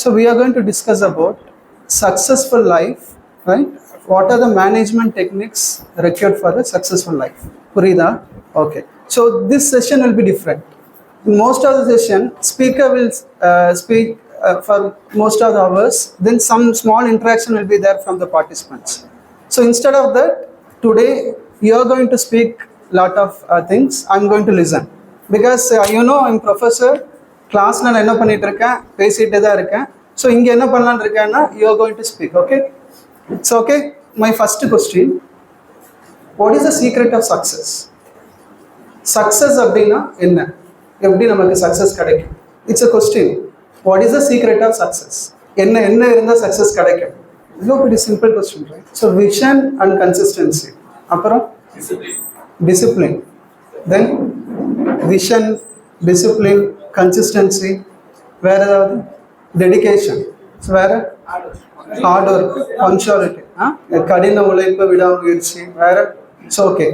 So we are going to discuss about successful life, right? What are the management techniques required for the successful life? Purida? Okay. So this session will be different. In most of the session, speaker will speak for most of the hours. Then some small interaction will be there from the participants. So instead of that, today you are going to speak lot of things. I'm going to listen because I'm professor. கிளாஸில் நான் என்ன பண்ணிட்டு இருக்கேன், பேசிகிட்டே தான் இருக்கேன். So இங்கே என்ன பண்ணலான்னு இருக்கேன்னா, you are going to speak. Okay, it's okay. My first question, what is the secret of success? Success அப்படின்னா என்ன, எப்படி நமக்கு சக்ஸஸ் கிடைக்கும்? It's a question. What is the secret of success? என்ன என்ன இருந்தால் சக்ஸஸ் கிடைக்கும்? இது ஒரு simple question, right? So vision and consistency, அப்புறம் discipline, then vision, discipline, consistency, வேறு ஏதாவது டெடிக்கேஷன், வேறு ஹார்ட் ஒர்க், பங்க்சுவாலிட்டி, கடின உழைப்பு, விடாமுயற்சி, வேறு. So okay.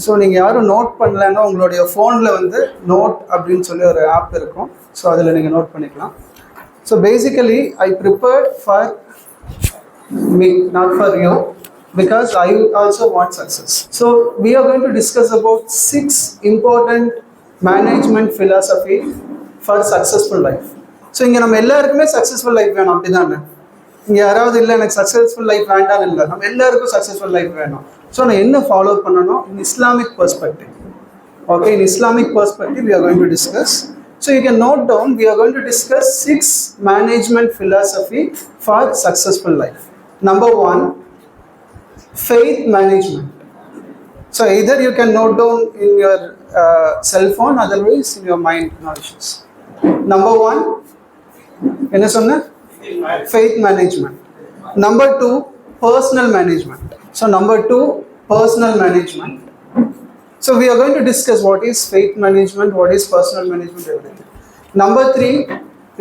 ஸோ நீங்கள் யாரும் நோட் பண்ணலைன்னா உங்களுடைய ஃபோனில் வந்து நோட் அப்படின்னு சொல்லி ஒரு ஆப் இருக்கும். ஸோ அதில் நீங்கள் நோட் பண்ணிக்கலாம். So basically I prepared for me, not for you, because I also want success. So we are going to discuss about 6 important management philosophy for successful life. So இங்கே நம்ம எல்லாருக்குமே successful life வேணும், அப்படி தானே? இங்கே யாராவது இல்லை எனக்கு சக்ஸஸ்ஃபுல் லைஃப் வேண்டாம்னு இல்லை, நம்ம எல்லாருக்கும் சக்ஸஸ்ஃபுல் லைஃப் வேணும். ஸோ நான் என்ன ஃபாலோ பண்ணணும் இன் Islamic perspective? Okay, in Islamic perspective we are going to discuss. So you can note down, we are going to discuss 6 management philosophy for successful life. Number 1, faith management. So either you can note down in your cell phone, otherwise in your mind, no issues. Number 1, என்ன சொன்ன? Faith management. Number 2, personal management. So number 2, personal management. So we are going to discuss what is faith management, what is personal management, everything. Number 3,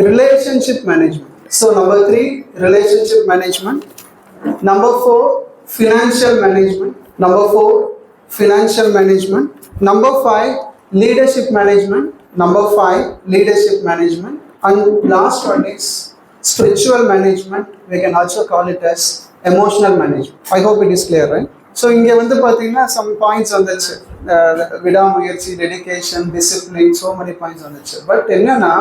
relationship management. So number 3, relationship management. Number 4, financial management. Number 4, financial management. Number 5, leadership management. Number 5, leadership management. And last one is spiritual management. We can also call it as emotional management. I hope it is clear, right? So இங்கே வந்து பார்த்தீங்கன்னா some points வந்துச்சு, விடாமுயற்சி, dedication, discipline, so many points வந்துச்சு. But என்னன்னா,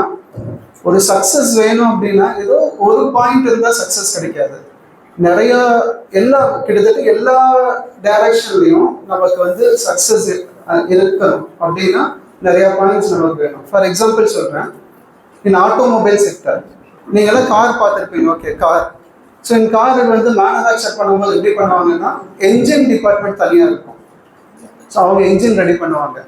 ஒரு success வேணும் அப்படின்னா ஏதோ ஒரு பாயிண்ட் இருந்தால் சக்ஸஸ் கிடைக்காது. நிறைய கிட்டத்தட்ட எல்லா டைரக்ஷன்லையும் நமக்கு வந்து சக்ஸஸ் இருக்கணும் அப்படின்னா நிறைய பாயிண்ட்ஸ் நமக்கு வேணும். ஃபார் எக்ஸாம்பிள் சொல்கிறேன், இன் ஆட்டோமொபைல் செக்டர் நீங்களாம் கார் பார்த்துருப்பீங்க. Okay, car. ஸோ இந்த கார் வந்து மேனுஃபேக்சர் பண்ணும்போது எப்படி பண்ணுவாங்கன்னா, என்ஜின் டிபார்ட்மெண்ட் தனியாக இருக்கும். ஸோ அவங்க என்ஜின் ரெடி பண்ணுவாங்க,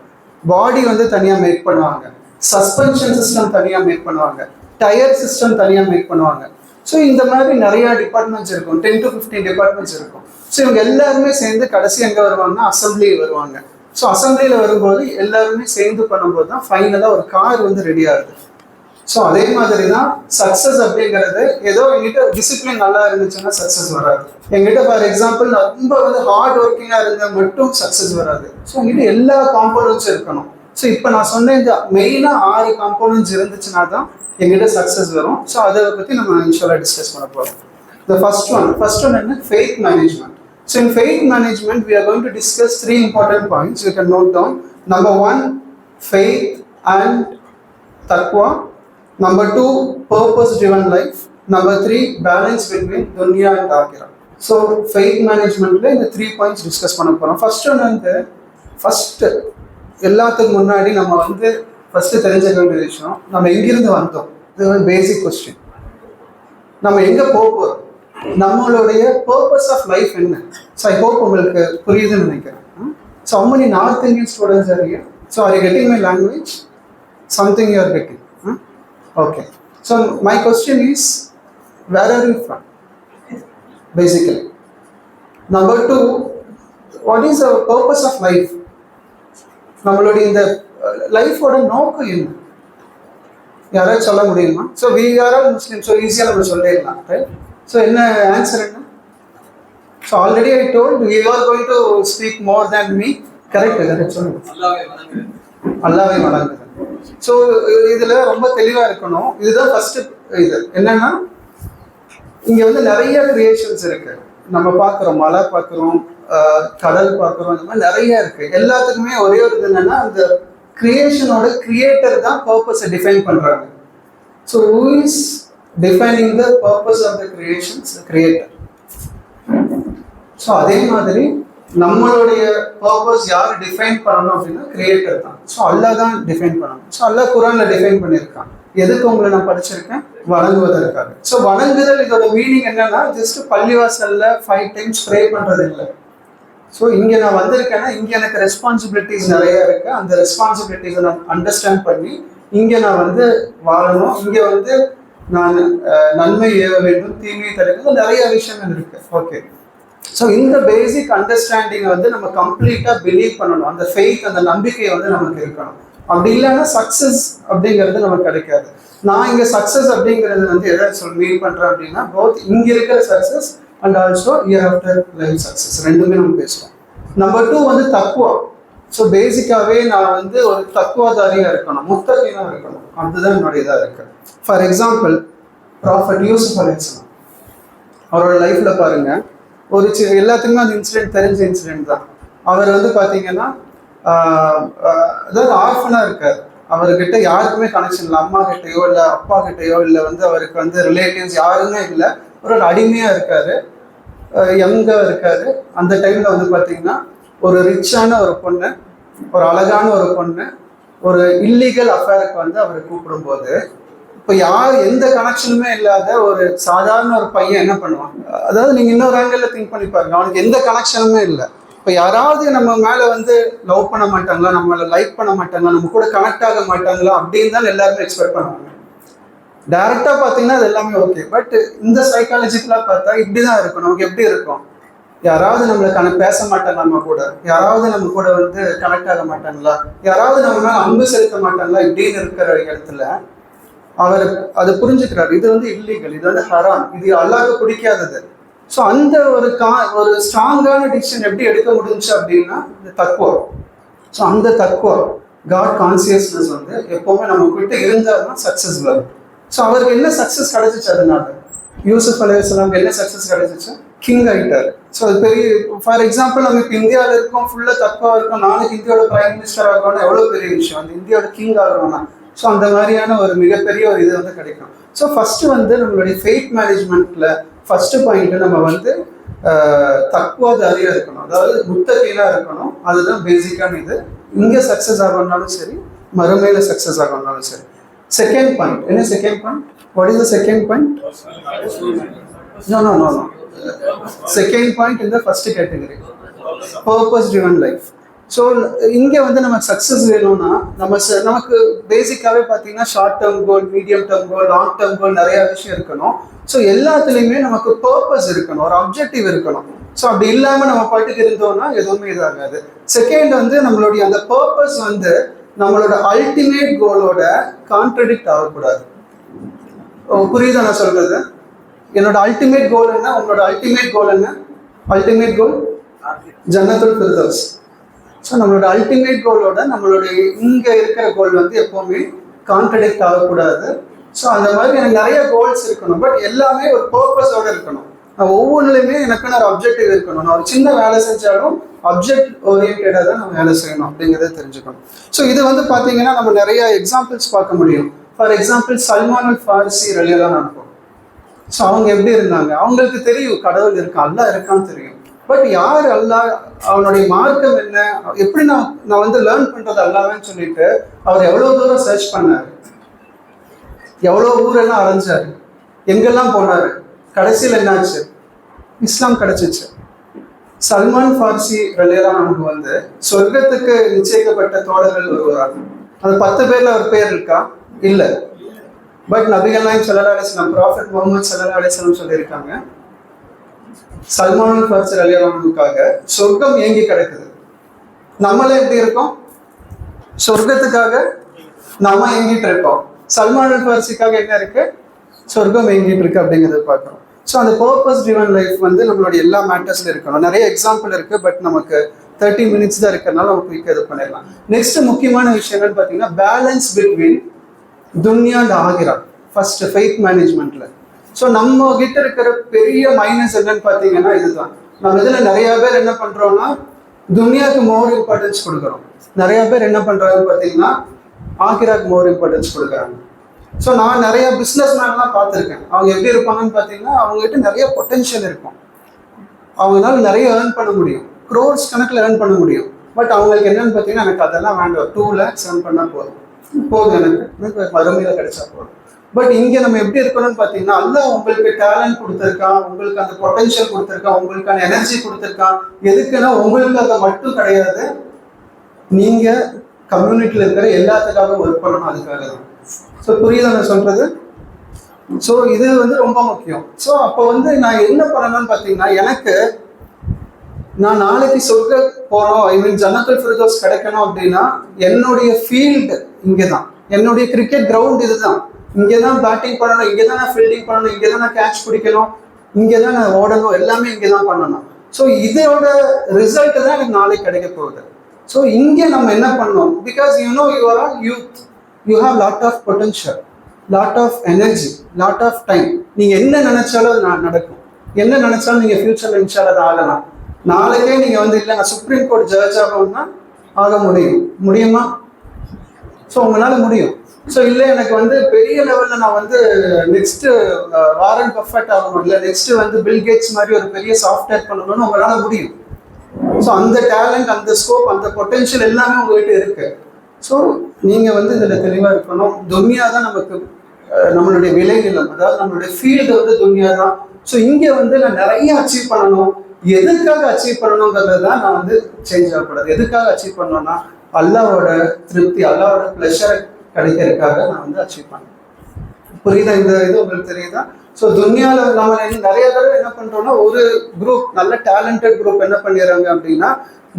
பாடி வந்து தனியாக மேக் பண்ணுவாங்க, சஸ்பென்ஷன் சிஸ்டம் தனியாக மேக் பண்ணுவாங்க, டயர் சிஸ்டம் தனியாக மேக் பண்ணுவாங்க. ஸோ இந்த மாதிரி நிறைய டிபார்ட்மெண்ட்ஸ் இருக்கும், 10 to 15 டிபார்ட்மெண்ட்ஸ் இருக்கும். ஸோ இவங்க எல்லாருமே சேர்ந்து கடைசி எங்கே வருவாங்கன்னா அசம்பிளி வருவாங்க. ஸோ அசம்பிளியில் வரும்போது எல்லாருமே சேர்ந்து பண்ணும்போது தான் ஃபைனலாக ஒரு கார் வந்து ரெடி ஆகுது. ஸோ அதே மாதிரி தான் சக்ஸஸ் அப்படிங்கிறது, ஏதோ எங்கிட்ட டிசிப்ளின் நல்லா இருந்துச்சுன்னா சக்ஸஸ் வராது. எங்கிட்ட ஃபார் எக்ஸாம்பிள் நான் ரொம்ப வந்து ஹார்ட் ஒர்க்கிங்காக இருந்தால் மட்டும் சக்ஸஸ் வராது. ஸோ எங்கிட்ட எல்லா காம்போனன்ட்ஸும் இருக்கணும். ஸோ இப்போ நான் சொன்ன இந்த மெயினாக 6 காம்போனன்ட்ஸ் இருந்துச்சுன்னா தான் எங்கிட்ட சக்ஸஸ் வரும். ஸோ அதை பற்றி நம்ம இன்ஷால்லா டிஸ்கஸ் பண்ண போகிறோம். The first one என்ன? Faith management. So in faith management we are going to discuss 3 important points. You can note down. Number 1, faith and taqwa. Number 2, purpose driven life. Number 3, balance between dunya and akhirah. So faith management la இந்த 3 points discuss பண்ண போறோம். First one வந்து எல்லாத்துக்கு முன்னாடி நம்ம வந்து first தெரிஞ்சுக்க வேண்டிய விஷயம், நம்ம எங்கிருந்து வந்தோம். இது ஒரு பேசிக் கொஸ்டின். நம்ம எங்கே போக போகிறோம், நம்மளுடைய பர்பஸ் ஆஃப் லைஃப் என்ன. ஸோ ஐ ஹோப் உங்களுக்கு புரியுதுன்னு நினைக்கிறேன். So how many North Indian students are here? So are you getting my language? Something you are getting? Okay. So my question is, where are you from? Basically. Number 2, what is the purpose of life? நம்மளுடைய இந்த லைஃபோட நோக்கம் என்ன, யாராவது சொல்ல முடியுமா? So we are all Muslim. So ஈஸியாக நம்ம சொல்லிடலாம், ரைட்? ஸோ என்ன ஆன்சர் என்ன? So already I told you are going to speak more than me. Correct சொல்லுங்க. அல்லாஹ்வை வணங்குதல். ஸோ இதில் ரொம்ப தெளிவாக இருக்கணும். இதுதான் ஃபஸ்ட்டு இது என்னன்னா, இங்க வந்து நிறைய கிரியேஷன்ஸ் இருக்கு. நம்ம பார்க்குறோம், மலை பார்க்குறோம், கடல் பார்க்குறோம், இந்த மாதிரி நிறைய இருக்கு. எல்லாத்துக்குமே ஒரே ஒரு இது என்னன்னா, அந்த கிரியேஷனோட கிரியேட்டர் தான் பர்பஸை டிஃபைன் பண்றாங்க. So who is defining the purpose of the creations? Creator. So அதே மாதிரி நம்மளுடைய பர்பஸ் யார் டிஃபைன் பண்ணணும் அப்படின்னா கிரியேட்டர் தான். ஸோ அல்லாஹ் தான் டிஃபைன் பண்ணணும். ஸோ அல்லாஹ் குரான்ல டிஃபைன் பண்ணியிருக்கான். எதுக்கு உங்களை நான் படிச்சிருக்கேன்? வணங்குவதற்காக. ஸோ வணங்குதல் இதோட மீனிங் என்னன்னா, ஜஸ்ட் பள்ளிவாசல்ல 5 times ப்ரே பண்றது இல்லை. ஸோ இங்கே நான் வந்திருக்கேன்னா இங்கே எனக்கு ரெஸ்பான்சிபிலிட்டிஸ் நிறைய இருக்கு. அந்த ரெஸ்பான்சிபிலிட்டிஸை நான் அண்டர்ஸ்டாண்ட் பண்ணி இங்கே நான் வந்து வாழணும். இங்கே வந்து நான் நன்மை ஏவ வேண்டும், தீமையை தடுக்கிறது, நிறைய விஷயங்கள் இருக்கு. ஓகே. ஸோ இந்த பேசிக் அண்டர்ஸ்டாண்டிங்கை வந்து நம்ம கம்ப்ளீட்டாக பிலீவ் பண்ணணும். அந்த ஃபெய்த், அந்த நம்பிக்கையை வந்து நமக்கு இருக்கணும். அப்படி இல்லைன்னா சக்ஸஸ் அப்படிங்கிறது நமக்கு கிடைக்காது. நான் இங்கே சக்ஸஸ் அப்படிங்கிறது வந்து எதை மீன் பண்ணுறேன் அப்படின்னா, போத் இங்கே இருக்கிற success and also year after life success ரெண்டுமே நம்ம பேசுகிறோம். நம்பர் 2 வந்து தக்குவா. ஸோ பேசிக்காகவே நான் வந்து ஒரு தக்குவாதாரியாக இருக்கணும், முத்தகீனாக இருக்கணும். அதுதான் என்னுடைய இதாக இருக்கு. ஃபார் எக்ஸாம்பிள், ப்ராஃபட் யூசுப் அலைஹிஸ்ஸலாம் அவரோட லைஃப்பில் பாருங்கள், ஒரு எல்லாத்துக்குமே அந்த இன்சிடென்ட் தெரிஞ்ச இன்சிடென்ட் தான். அவர் வந்து பார்த்தீங்கன்னா அதாவது ஆர்ஃபனாக இருக்கார். அவர்கிட்ட யாருக்குமே கனெக்ஷன் இல்லை. அம்மா கிட்டேயோ இல்லை அப்பா கிட்டேயோ இல்லை வந்து அவருக்கு வந்து ரிலேட்டிவ்ஸ் யாருமே இல்லை. ஒரு அடிமையாக இருக்கார், யங்காக இருக்கார். அந்த டைமில் வந்து பார்த்தீங்கன்னா ஒரு ரிச்சான ஒரு பொண்ணு, ஒரு அழகான ஒரு பொண்ணு ஒரு இல்லீகல் அஃபேருக்கு வந்து அவரை கூப்பிடும்போது, இப்போ யார் எந்த கனெக்ஷனுமே இல்லாத ஒரு சாதாரண ஒரு பையன் என்ன பண்ணுவான்? அதாவது நீங்கள் இன்னொரு ஆங்கிளில் திங்க் பண்ணி பாருங்க, அவனுக்கு எந்த கனெக்ஷனுமே இல்லை. இப்போ யாராவது நம்ம மேலே வந்து லவ் பண்ண மாட்டாங்களா, நம்மளை லைக் பண்ண மாட்டாங்களா, நம்ம கூட கனெக்ட் ஆக மாட்டாங்களா அப்படின்னு தான் எல்லாருமே எக்ஸ்பெக்ட் பண்ணுவாங்க. டைரெக்டாக பார்த்தீங்கன்னா அது எல்லாமே ஓகே. பட் இந்த சைக்காலஜிக்கலாக பார்த்தா இப்படி தான் இருக்கும். நமக்கு எப்படி இருக்கும்? யாராவது நம்மளை பேச மாட்டாங்களா, நம்ம கூட யாராவது நம்ம கூட வந்து கனெக்ட் ஆக மாட்டாங்களா, யாராவது நம்ம மேலே அன்பு செலுத்த மாட்டாங்களா, இப்படின்னு இருக்கிற இடத்துல அவர் அதை புரிஞ்சுக்கிறார். இது வந்து இல்லீகல், இது வந்து ஹராம், இது அல்லாஹ்வுக்கு பிடிக்காதது. ஸோ அந்த ஒரு ஸ்ட்ராங்கான டிசிஷன் எப்படி எடுக்க முடிஞ்சுச்சு அப்படின்னா இந்த தக்குவா. ஸோ அந்த தக்குவா, காட் கான்சியஸ்னஸ் வந்து எப்போவுமே நம்மக்கிட்ட இருந்தால் தான் சக்ஸஸ் வரும். ஸோ அவருக்கு என்ன சக்ஸஸ் கிடைச்சிச்சு? அதனால யூசுப் அலைஹிஸ்ஸலாம் என்ன சக்ஸஸ் கிடைச்சிச்சு? கிங் ஆகிட்டார். ஸோ அது பெரிய, ஃபார் எக்ஸாம்பிள் நம்ம இப்போ இந்தியாவில் இருக்கோம், ஃபுல்லாக தக்குவா இருக்கும், நாளைக்கு இந்தியாவோட பிரைம் மினிஸ்டர் ஆகணும்னா எவ்வளோ பெரிய விஷயம், அந்த இந்தியாவோட கிங் ஆகணும்னா. ஸோ அந்த மாதிரியான ஒரு மிகப்பெரிய ஒரு இது வந்து கிடைக்கும். ஸோ ஃபஸ்ட்டு வந்து நம்மளுடைய ஃபெய்த் மேனேஜ்மெண்ட்டில் ஃபஸ்ட்டு பாயிண்ட்டு நம்ம வந்து தக்குவாதாரியாக இருக்கணும், அதாவது முத்தகீனாக இருக்கணும். அதுதான் பேசிக்கான இது. இங்கே சக்ஸஸ் ஆகணும்னாலும் சரி, மறுமையில் சக்ஸஸ் ஆகணும்னாலும் சரி. செகண்ட் பாயிண்ட் என்ன? Second point, what is the second point? No. Second point இந்த first category, purpose driven life. So இங்கே வந்து நமக்கு சக்ஸஸ் வேணும்னா நமக்கு பேசிக்காகவே பார்த்தீங்கன்னா short term goal, medium term goal, long term goal நிறையா விஷயம் இருக்கணும். ஸோ எல்லாத்துலேயுமே நமக்கு பர்பஸ் இருக்கணும், ஒரு அப்ஜெக்டிவ் இருக்கணும். ஸோ அப்படி இல்லாமல் நம்ம பாட்டுக்கு இருந்தோம்னா எதுவுமே இதாகாது. செகண்ட் வந்து நம்மளுடைய அந்த பர்பஸ் வந்து நம்மளோட அல்டிமேட் கோலோட கான்ட்ரடிக்ட் ஆகக்கூடாது. புரியுதா நான் சொல்றது? என்னோட அல்டிமேட் கோல் என்ன, உங்களோட அல்டிமேட் கோல் என்ன? அல்டிமேட் கோல் ஜன்னத்துல் ஃபிர்தௌஸ். ஸோ நம்மளோட அல்டிமேட் கோலோட நம்மளுடைய இங்கே இருக்கிற கோல் வந்து எப்போவுமே கான்ட்ரடிக்ட் ஆகக்கூடாது. ஸோ அந்த மாதிரி எனக்கு நிறைய கோல்ஸ் இருக்கணும், பட் எல்லாமே ஒரு பர்பஸோடு இருக்கணும். ஒவ்வொன்றுலையுமே எனக்குன்னு ஒரு அப்ஜெக்டிவ் இருக்கணும். நான் ஒரு சின்ன வேலை செஞ்சாலும் அப்ஜெக்ட் ஓரியன்டாக தான் நம்ம வேலை செய்யணும் அப்படிங்கிறத தெரிஞ்சுக்கணும். ஸோ இது வந்து பார்த்தீங்கன்னா நம்ம நிறைய எக்ஸாம்பிள்ஸ் பார்க்க முடியும். ஃபார் எக்ஸாம்பிள் சல்மான் அல் ஃபாரிசி ரலியல்லாஹு அன்ஹு. ஸோ அவங்க எப்படி இருந்தாங்க? அவங்களுக்கு தெரியும் கடவுள் இருக்கா, அல்லாஹ் இருக்கான்னு தெரியும். பட் யார் அல்லாஹ், அவனுடைய மார்க்கம் என்ன, எப்படி நான் வந்து லேர்ன் பண்ணுறது அல்லாஹ்னு சொல்லிட்டு அவர் எவ்வளோ தூரம் சர்ச் பண்ணார், எவ்வளோ ஊரெல்லாம் அலைஞ்சார், எங்கெல்லாம் போனார், கடைசியில் என்னாச்சு? இஸ்லாம் கிடைச்சிச்சு. சல்மான் ஃபாரிசி ரலியல்லாஹு அன்ஹு வந்து சொர்க்கத்துக்கு நிச்சயிக்கப்பட்ட தோழர்கள் ஒருவராக. அந்த 10 பேர்ல ஒரு பேர் இருக்கா? இல்லை. பட் நபிகள் நாயகம் ஸல்லல்லாஹு அலைஹி வஸல்லம், ப்ராஃபெட் முஹம்மது ஸல்லல்லாஹு அலைஹி வஸல்லம் சொல்லியிருக்காங்க, சல்மான் ஃபாரிசி ரலியல்லாஹு அன்ஹுக்காக சொர்க்கம் ஏங்கி கிடக்குது. நம்மளே எப்படி இருக்கோம்? சொர்க்கத்துக்காக நம்ம ஏங்கிட்டு இருக்கோம். சல்மான் ஃபாரிசிக்காக என்ன இருக்கு? சொர்க்கம் ஏங்கிட்டு இருக்கு அப்படிங்கிறத பார்க்குறோம். ஸோ அந்த பர்பஸ் ட்ரிவன் லைஃப் வந்து நம்மளுடைய எல்லா மேட்டர்ஸ்ல இருக்கணும். நிறைய எக்ஸாம்பிள் இருக்கு, பட் நமக்கு 30 minutes தான் இருக்கிறதுனால நம்ம குயிக்காக இது பண்ணிடலாம். நெக்ஸ்ட் முக்கியமான விஷயம் என்னன்னு பார்த்தீங்கன்னா பேலன்ஸ் பிட்வீன் துன்யா அண்ட் ஆகிரா. ஃபர்ஸ்ட் ஃபெய்த் மேனேஜ்மெண்ட்ல. ஸோ நம்ம கிட்ட இருக்கிற பெரிய மைனஸ் என்னன்னு பார்த்தீங்கன்னா இதுதான். நம்ம இதில் நிறைய பேர் என்ன பண்றோம்னா துனியாவுக்கு மோர் இம்பார்ட்டன்ஸ் கொடுக்குறோம். நிறைய பேர் என்ன பண்றாங்கன்னு பார்த்தீங்கன்னா ஆகிராக்கு மோர் இம்பார்ட்டன்ஸ் கொடுக்குறாங்க. ஸோ நான் நிறைய பிஸ்னஸ் மேன்லாம் பார்த்துருக்கேன். அவங்க எப்படி இருப்பாங்கன்னு பார்த்தீங்கன்னா அவங்ககிட்ட நிறைய பொட்டென்ஷியல் இருக்கும், அவங்களால நிறைய ஏர்ன் பண்ண முடியும், க்ரோர்ஸ் கணக்கில் ஏர்ன் பண்ண முடியும். பட் அவங்களுக்கு என்னன்னு பார்த்தீங்கன்னா எனக்கு அதெல்லாம் வேண்டாம், 2 lakhs ஏர்ன் பண்ணால் போதும் எனக்கு மறுமையில கிடைச்சா போதும். பட் இங்கே நம்ம எப்படி இருக்கணும்னு பார்த்தீங்கன்னா அல்லாஹ் உங்களுக்கு டேலண்ட் கொடுத்துருக்கான், உங்களுக்கு அந்த பொட்டென்ஷியல் கொடுத்துருக்கான், உங்களுக்கான எனர்ஜி கொடுத்துருக்கான். எதுக்குன்னா உங்களுக்கு அதை மட்டும் கிடையாது, நீங்க கம்யூனிட்டியில் இருக்கிற எல்லாத்துக்காக ஒர்க் பண்ணணும், அதுக்காக தான். ஸோ புரியுதா நான் சொல்றது? ஸோ இது வந்து ரொம்ப முக்கியம். ஸோ அப்போ வந்து நான் என்ன பண்ணணும்னு பார்த்தீங்கன்னா எனக்கு நான் நாளைக்கு சொர்க்க போனோம், ஐ மீன் ஜன்னத்துல் ஃபிர்தௌஸ் கிடைக்கணும் அப்படின்னா என்னுடைய ஃபீல்டு இங்கே தான், என்னுடைய கிரிக்கெட் கிரவுண்ட் இதுதான், இங்கே தான் பேட்டிங் பண்ணணும், இங்கே தான் நான் ஃபீல்டிங் பண்ணணும், இங்கே தான் நான் கேட்ச் பிடிக்கணும், இங்கே தான் நான் ஓடணும், எல்லாமே இங்கே தான் பண்ணணும். ஸோ இதோட ரிசல்ட் தான் எனக்கு நாளைக்கு கிடைக்க போகுது. ஸோ இங்கே நம்ம என்ன பண்ணோம், because you know you are all youth, you have lot of potential, lot of energy, lot of time. நீங்கள் என்ன நினைச்சாலும் அது நடக்கும், என்ன நினைச்சாலும் நீங்கள் ஃபியூச்சரில் இன்ஷால்லா அது ஆகலாம். நாளைக்கே நீங்கள் வந்து இல்லை நான் சுப்ரீம் கோர்ட் ஜட்ஜ் ஆகணும்னா ஆக முடியுமா? ஸோ உங்களால் முடியும். ஸோ இல்லை எனக்கு வந்து பெரிய லெவலில் நான் வந்து நெக்ஸ்ட் வாரன் பஃபெட் ஆகணும், இல்லை நெக்ஸ்ட் வந்து பில் கேட்ஸ் மாதிரி ஒரு பெரிய சாஃப்ட்வேர் பண்ணணும்னு உங்களால் முடியும். ஸோ அந்த டேலண்ட், அந்த ஸ்கோப், அந்த பொட்டென்ஷியல் எல்லாமே உங்ககிட்ட இருக்கு. ஸோ நீங்கள் வந்து இதில் தெளிவாக இருக்கணும். துன்யா தான் நமக்கு நம்மளுடைய விளைநிலம், அதாவது நம்மளுடைய ஃபீல்டு வந்து துன்யா தான். ஸோ இங்கே வந்து நான் நிறைய அச்சீவ் பண்ணணும். எதுக்காக அச்சீவ் பண்ணணுங்கிறது தான் நான் வந்து சேஞ்ச் ஆகக்கூடாது. எதுக்காக அச்சீவ் பண்ணணும்னா அல்லாவோட திருப்தி, அல்லாவோட ப்ளஷரை கிடைக்கிறதுக்காக நான் வந்து அச்சீவ் பண்ணேன். புரியுதா? இந்த இது உங்களுக்கு தெரியுதா? ஸோ துன்யாவில் நம்ம நிறைய தடவை என்ன பண்ணுறோம்னா ஒரு குரூப், நல்ல டேலண்டட் குரூப் என்ன பண்ணிடுறாங்க அப்படின்னா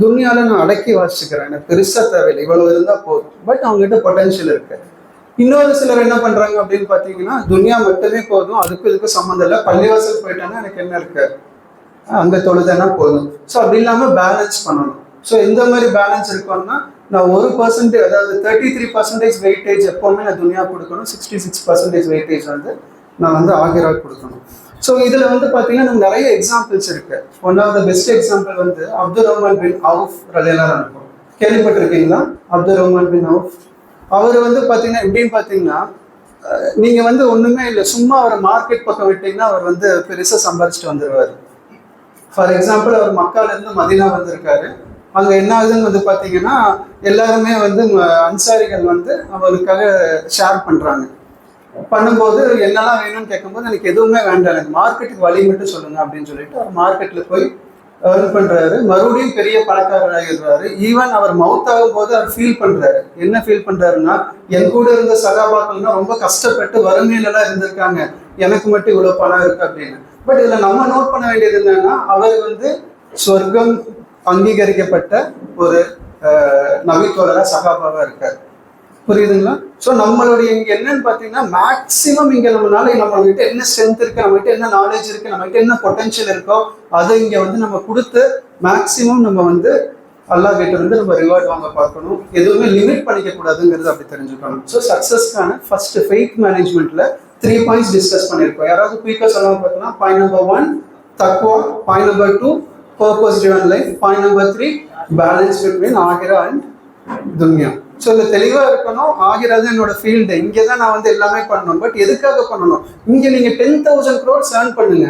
துன்யாவில் நான் அடக்கி வாசிச்சுக்கிறேன், எனக்கு பெருசாக தேவையில்லை, இவ்வளவு இருந்தால் போதும். பட் அவங்ககிட்ட பொட்டன்ஷியல் இருக்கு. இன்னொரு சிலர் என்ன பண்ணுறாங்க அப்படின்னு பார்த்தீங்கன்னா துன்யா மட்டுமே போதும், அதுக்கும் இதுக்கும் சம்மந்தம் இல்லை, பள்ளிவாசல் போயிட்டாங்கன்னா எனக்கு என்ன இருக்கு, அங்கே தொழுதுனா போதும். ஸோ அப்படி இல்லாமல் பேலன்ஸ் பண்ணணும். ஸோ எந்த மாதிரி பேலன்ஸ் இருக்கணும்னா நான் 1%, அதாவது 33% வெயிட்டேஜ் எப்போவுமே நான் துனியா கொடுக்கணும், 66% வெயிட்டேஜ் வந்து நான் வந்து ஆகிரா கொடுக்கணும். ஸோ இதில் வந்து பார்த்தீங்கன்னா நமக்கு நிறைய எக்ஸாம்பிள்ஸ் இருக்கு. One of the best example வந்து அப்துல் ரஹ்மான் பின் அவுஃப் ரலியல்லாஹு அன்ஹு. கேள்விப்பட்டிருக்கீங்களா? அப்துல் ரஹ்மான் பின் அவுஃப் அவர் வந்து பார்த்தீங்கன்னா எப்படின்னு பார்த்தீங்கன்னா நீங்கள் வந்து ஒன்றுமே இல்லை, சும்மா அவரை மார்க்கெட் பக்கம் விட்டீங்கன்னா அவர் வந்து பெருசாக சம்பாதிச்சுட்டு வந்துடுவார். ஃபார் எக்ஸாம்பிள் அவர் மக்காலேருந்து மதீனா வந்திருக்காரு. அங்கே என்ன ஆகுதுன்னு வந்து பார்த்தீங்கன்னா எல்லாருமே வந்து அன்சாரிகள் வந்து அவருக்காக ஷேர் பண்ணும்போது என்னெல்லாம் வேணும்னு கேட்கும்போது எனக்கு எதுவுமே வேண்டாம், எனக்கு மார்க்கெட்டுக்கு வழி மட்டும் சொல்லுங்க அப்படின்னு சொல்லிட்டு அவர் மார்க்கெட்டில் போய் ஏர்ன் பண்ணுறாரு. மறுபடியும் பெரிய பணக்காரராகிடுறாரு. ஈவன் அவர் மவுத் ஆகும் போது அவர் ஃபீல் பண்ணுறாரு. என்ன ஃபீல் பண்ணுறாருன்னா என் கூட இருந்த சகாபாக்கள்னா ரொம்ப கஷ்டப்பட்டு வறுமையிலலாம் இருந்திருக்காங்க, எனக்கு மட்டும் இவ்வளோ பணம் இருக்கு அப்படின்னு. பட் இதில் நம்ம நோட் பண்ண வேண்டியது என்னன்னா அவர் வந்து சொர்க்கம் அங்கீகரிக்கப்பட்ட ஒரு நபித்தோழரா சகாபாவா இருக்காரு. புரியுதுங்களா? ஸோ நம்மளுடைய இங்க என்னன்னு பார்த்தீங்கன்னா மேக்சிமம் இங்க நம்மகிட்ட என்ன ஸ்ட்ரென்த் இருக்கு, நம்மகிட்ட என்ன நாலேஜ் இருக்கு, நம்மகிட்ட என்ன பொட்டன்ஷியல் இருக்கோ அதை இங்க வந்து நம்ம கொடுத்து மேக்சிமம் நம்ம வந்து அல்லாஹ் கிட்ட இருந்து நம்ம ரிவார்ட் வாங்க பார்க்கணும். எதுவுமே லிமிட் பண்ணிக்க கூடாதுங்கிறது அப்படி தெரிஞ்சுக்கணும். ஸோ சக்சஸ்க்கான ஃபர்ஸ்ட் ஃபெய்த் மேனேஜ்மெண்ட்ல 3 பாயிண்ட்ஸ் டிஸ்கஸ் பண்ணியிருக்கோம். யாராவது குயிக்காக சொல்லாம பார்த்தோம்னா பாயிண்ட் நம்பர் 1 தக்வா, point number 2 purpose driven life, point number 3 balance between ஆகிரா அண்ட் துன்யா. ஸோ இதில் தெளிவாக இருக்கணும். ஆகிரா தான் என்னோட ஃபீல்டு, இங்கே தான் நான் வந்து எல்லாமே பண்ணணும். பட் எதுக்காக பண்ணணும்? இங்கே நீங்கள் 10,000 crores ஏர்ன் பண்ணுங்க,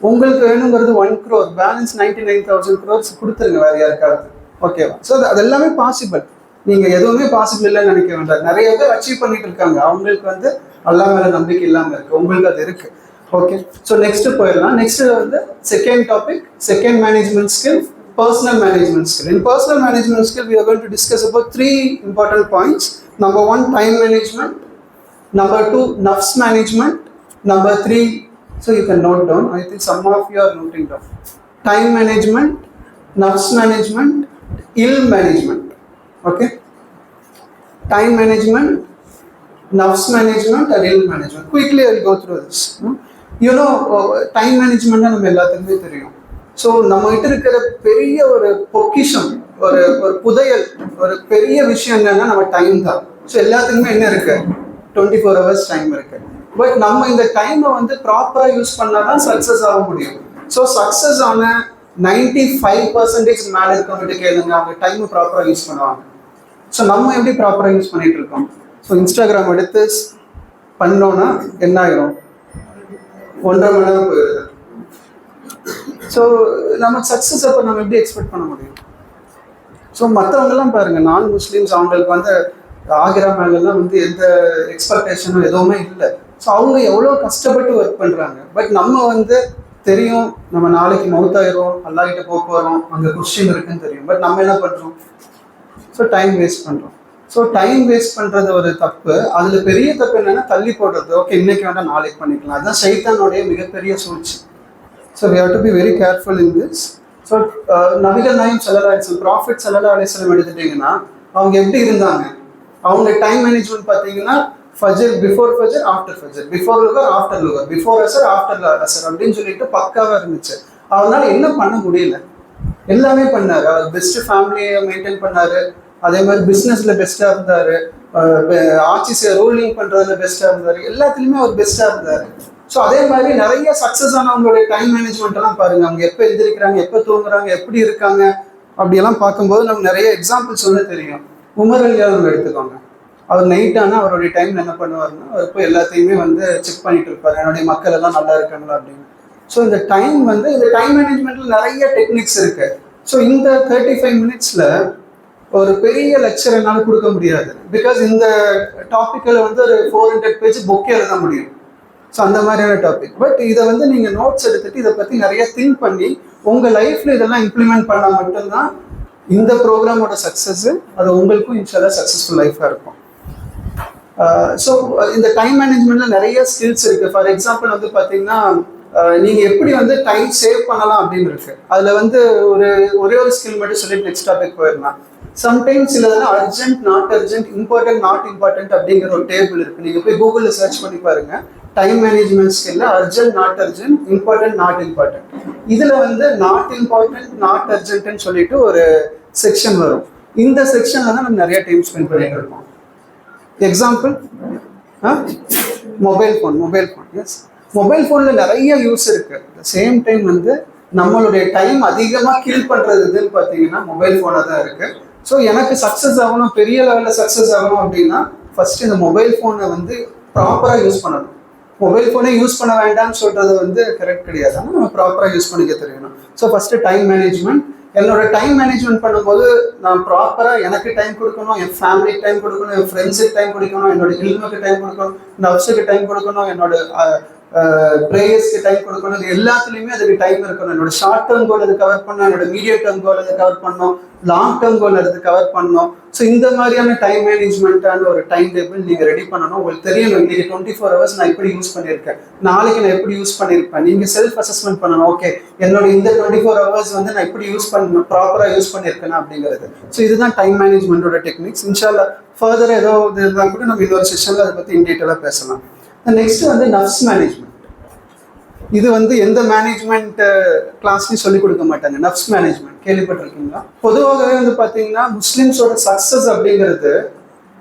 உங்களுக்கு வேணுங்கிறது 1 crore, பேலன்ஸ் 99,000 crores கொடுத்துருங்க வேற யாருக்காவது. ஓகேவா? ஸோ அது எல்லாமே பாசிபிள். நீங்கள் எதுவுமே பாசிபிள் இல்லைன்னு நினைக்க வேண்டாம். நிறைய பேர் அச்சீவ் பண்ணிட்டு இருக்காங்க, அவங்களுக்கு வந்து அல்லாஹ் மேலே நம்பிக்கை இல்லாமல் இருக்கு, உங்களுக்கு அது இருக்கு. ஓகே, ஸோ நெக்ஸ்ட் போயிடலாம். நெக்ஸ்ட் வந்து second topic, second management skill, personal management skill. In personal management skill, we are going to discuss about 3 important points. Number 1, time management. Number 2, nafs management. Number 3, so you can note down. I think some of you are noting down. Time management, nafs management, ill management. Okay. Time management, nafs management, and ill management. Quickly, I will go through this. You know, time management நம்ம எல்லாத்துக்குமே தெரியும். So நம்மகிட்ட இருக்கிற பெரிய ஒரு பொக்கிஷம், ஒரு புதையல், ஒரு பெரிய விஷயம் என்னன்னா நம்ம டைம் தான். ஸோ எல்லாத்துக்குமே என்ன இருக்கு, 24 hours டைம் இருக்கு. பட் நம்ம இந்த டைமை வந்து ப்ராப்பரா யூஸ் பண்ணாதான் சக்சஸ் ஆக முடியும். ஸோ சக்சஸ் ஆன 95% மேல இருக்கவங்க கேளுங்க, அவங்க டைமை ப்ராப்பரா யூஸ் பண்ணுவாங்க. ஸோ நம்ம எப்படி ப்ராப்பரா யூஸ் பண்ணிட்டு இருக்கோம்? ஸோ இன்ஸ்டாகிராம் எடுத்து பண்ணோம்னா என்ன ஆயிரும்? 1.5 மணி நேரம் போயிடுது. ஸோ நம்ம சக்ஸஸ் அப்போ நம்ம எப்படி எக்ஸ்பெக்ட் பண்ண முடியும்? ஸோ மற்றவங்கெல்லாம் பாருங்க, நான் முஸ்லீம்ஸ், அவங்களுக்கு வந்து ஆகிரா மேலாம் வந்து எந்த எக்ஸ்பெக்டேஷனும் எதுவுமே இல்லை. ஸோ அவங்க எவ்வளோ கஷ்டப்பட்டு ஒர்க் பண்ணுறாங்க. பட் நம்ம வந்து தெரியும் நம்ம நாளைக்கு மவுத்தாயிரும், அல்லாஹ்கிட்ட போக போகிறோம், அங்கே குர்ஷின் இருக்குன்னு தெரியும். பட் நம்ம என்ன பண்ணுறோம்? ஸோ டைம் வேஸ்ட் பண்ணுறோம். ஸோ டைம் வேஸ்ட் பண்ணுறது ஒரு தப்பு. அதில் பெரிய தப்பு என்னென்னா தள்ளி போடுறது. ஓகே, இன்னைக்கு வேண்டாம் நாளைக்கு பண்ணிக்கலாம். அதுதான் சைத்தானுடைய மிகப்பெரிய சூழ்ச்சி. So we have to be very careful in this. So நபிகள் நாயகம் ஸல்லல்லாஹு அலைஹி வஸல்லம், ப்ராஃபிட் ஸல்லல்லாஹு அலைஹி வஸல்லம் எடுத்துட்டிங்கன்னா அவங்க எப்படி இருந்தாங்க? அவங்க டைம் மேனேஜ்மெண்ட் பார்த்தீங்கன்னா ஃபஜர், பிஃபோர் ஃபஜர், ஆஃப்டர் ஃபஜர், பிஃபோர் லுகர், ஆஃப்டர் லுகர், பிஃபோர் அசர், ஆஃப்டர் அசர் அப்படின்னு சொல்லிட்டு பக்காவாக இருந்துச்சு. அவரால் என்ன பண்ண முடியல? எல்லாமே பண்ணாரு. அவர் பெஸ்ட் ஃபேமிலியை மெயின்டைன் பண்ணாரு. அதே மாதிரி பிஸ்னஸ்ல பெஸ்டா இருந்தாரு, ஆட்சி ரூலிங் பண்றதுல பெஸ்டா இருந்தாரு, எல்லாத்துலயுமே அவர் பெஸ்டா இருந்தாரு. ஸோ அதே மாதிரி நிறைய சக்சஸ் ஆனவங்களுடைய டைம் மேனேஜ்மெண்ட் எல்லாம் பாருங்க. அவங்க எப்போ எந்திரிக்கிறாங்க, எப்போ தூங்குறாங்க, எப்படி இருக்காங்க, அப்படியெல்லாம் பார்க்கும்போது நமக்கு நிறைய எக்ஸாம்பிள்ஸ் வந்து தெரியும். உமர் அலியாவை எடுத்துக்கோங்க. அவர் நைட் ஆனால் அவருடைய டைம்ல என்ன பண்ணுவாருன்னா, அவர் போய் எல்லாத்தையுமே வந்து செக் பண்ணிட்டு இருப்பாரு, என்னுடைய மக்கள் எல்லாம் நல்லா இருக்காங்களா அப்படின்னு. ஸோ இந்த டைம் வந்து இந்த டைம் மேனேஜ்மெண்ட்ல நிறைய டெக்னிக்ஸ் இருக்கு. ஸோ இந்த 35 மினிட்ஸ்ல ஒரு பெரிய லெக்சர் என்னால் கொடுக்க முடியாது. பிகாஸ் இந்த டாப்பிக்கில் வந்து ஒரு 400 பேஜ் புக்கே எழுத முடியும். ஸோ அந்த மாதிரியான டாபிக். பட் இதை வந்து நீங்கள் நோட்ஸ் எடுத்துட்டு இதை பற்றி நிறைய திங்க் பண்ணி உங்கள் லைஃப்பில் இதெல்லாம் இம்ப்ளிமெண்ட் பண்ணால் மட்டும்தான் இந்த ப்ரோக்ராமோட சக்ஸஸ் அது உங்களுக்கும் இன்ஷால்லா சக்ஸஸ்ஃபுல் லைஃபாக இருக்கும். ஸோ இந்த டைம் மேனேஜ்மெண்ட்ல நிறைய ஸ்கில்ஸ் இருக்கு. ஃபார் எக்ஸாம்பிள் வந்து பார்த்தீங்கன்னா நீங்கள் எப்படி வந்து டைம் சேவ் பண்ணலாம் அப்படின்னு இருக்கு. அதில் வந்து ஒரே ஒரு ஸ்கில் மட்டும் சொல்லிட்டு நெக்ஸ்ட் டாபிக் போயிடலாம். சம்டைம்ஸ் சிலதெல்லாம் urgent, not urgent, important, not important அப்படிங்கிற ஒரு டேபிள் இருக்கு. நீங்கள் போய் கூகுளில் சர்ச் பண்ணி பாருங்க. டைம் மேனேஜ்மெண்ட் ஸ்கில்ல urgent, not urgent, important, not important. இதில் வந்து நாட் இம்பார்ட்டன்ட், நாட் அர்ஜென்ட்னு சொல்லிட்டு ஒரு செக்ஷன் வரும். இந்த செக்ஷன்ல தான் நம்ம நிறைய டைம் ஸ்பெண்ட் பண்ணிட்டு இருக்கோம். Example mobile phone. Yes, mobile ஃபோனில் நிறைய யூஸ் இருக்கு. சேம் டைம் வந்து நம்மளுடைய டைம் அதிகமாக கில் பண்ணுறது இதுன்னு பார்த்தீங்கன்னா மொபைல் ஃபோனாக தான் இருக்கு. ஸோ எனக்கு சக்ஸஸ் ஆகணும், பெரிய லெவலில் சக்ஸஸ் ஆகணும் அப்படின்னா ஃபர்ஸ்ட் இந்த மொபைல் ஃபோனை வந்து ப்ராப்பராக யூஸ் பண்ணணும். மொபைல் ஃபோனே யூஸ் பண்ண வேண்டாம்னு சொல்றது வந்து கரெக்ட் கிடையாது. ஆனால் நம்ம ப்ராப்பராக யூஸ் பண்ணிக்க தெரியணும். So first time management. என்னோட டைம் மேனேஜ்மெண்ட் பண்ணும்போது நான் ப்ராப்பராக எனக்கு டைம் கொடுக்கணும், என் ஃபேமிலிக்கு டைம் கொடுக்கணும், என் ஃப்ரெண்ட்ஸுக்கு டைம் கொடுக்கணும், என்னோட இல்முக்கு டைம் கொடுக்கணும், நர்ஸுக்கு டைம் கொடுக்கணும், என்னோட ப்ரேயர்ஸ்க்கு டைம் கொடுக்கணும். இது எல்லாத்துலேயுமே அதுக்கு டைம் இருக்கணும். என்னோட ஷார்ட் டேர்ம் கோல் அது கவர் பண்ணணும், என்னோட மீடியம் டேர்ம் கோல் அதை கவர் பண்ணணும், லாங் டேர்ம் கோல் அது கவர் பண்ணணும். ஸோ இந்த மாதிரியான டைம் மேனேஜ்மெண்ட்டான ஒரு டைம் டேபிள் நீங்கள் ரெடி பண்ணணும். உங்களுக்கு தெரியணும் இன்னைக்கு 24 ஹவர்ஸ் நான் எப்படி யூஸ் பண்ணியிருக்கேன், நாளைக்கு நான் எப்படி யூஸ் பண்ணியிருப்பேன். நீங்கள் செல்ஃப் அசஸ்மெண்ட் பண்ணணும். ஓகே, என்னோட இந்த 24 ஹவர்ஸ் வந்து நான் எப்படி யூஸ் பண்ணணும், ப்ராப்பராக யூஸ் பண்ணியிருக்கேன் அப்படிங்கிறது. ஸோ இதுதான் டைம் மேனேஜ்மெண்ட்டோட டெக்னிக்ஸ். இன்ஷால்லா ஃபர்தர் ஏதோ இது இருந்தால் கூட நம்ம இன்னொரு செஷனில் அதை பற்றி இன் டீட்டெயிலாக பேசலாம். நெக்ஸ்ட் வந்து நர்ஸ் மேனேஜ்மெண்ட். இது வந்து எந்த மேனேஜ்மெண்ட் கிளாஸ்லையும் சொல்லிக் கொடுக்க மாட்டாங்க. நர்ஸ் மேனேஜ்மெண்ட் கேள்விப்பட்டிருக்கீங்களா? பொதுவாகவே வந்து பார்த்தீங்கன்னா முஸ்லிம்ஸோட சக்ஸஸ் அப்படிங்கிறது,